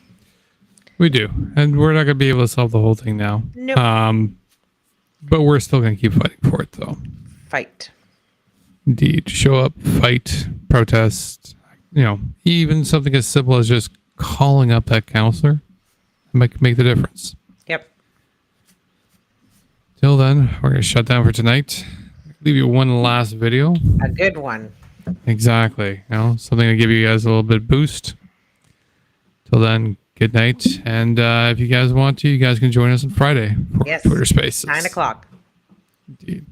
We do. And we're not going to be able to solve the whole thing now. Nope. But we're still going to keep fighting for it, though. Fight. Indeed. Show up, fight, protest. Even something as simple as just calling up that counselor make the difference. Yep. Till then, we're going to shut down for tonight. Leave you one last video. A good one. Exactly. Something to give you guys a little bit boost. Till then, good night. And if you guys want to, you guys can join us on Friday for Yes. Twitter Spaces. 9:00. Indeed.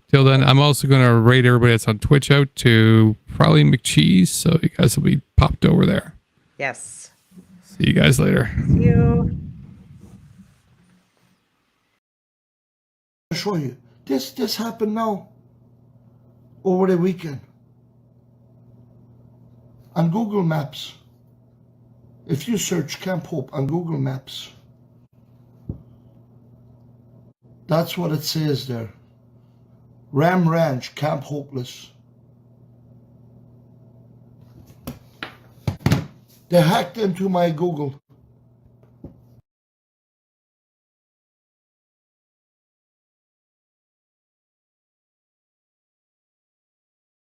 Till then, I'm also going to rate everybody that's on Twitch out to probably McCheese, so you guys will be popped over there. Yes. See you guys later. See you. I'll show you. This happened now over the weekend on Google Maps. If you search Camp Hope on Google Maps, that's what it says there. Ram Ranch, Camp Hopeless. They hacked into my Google.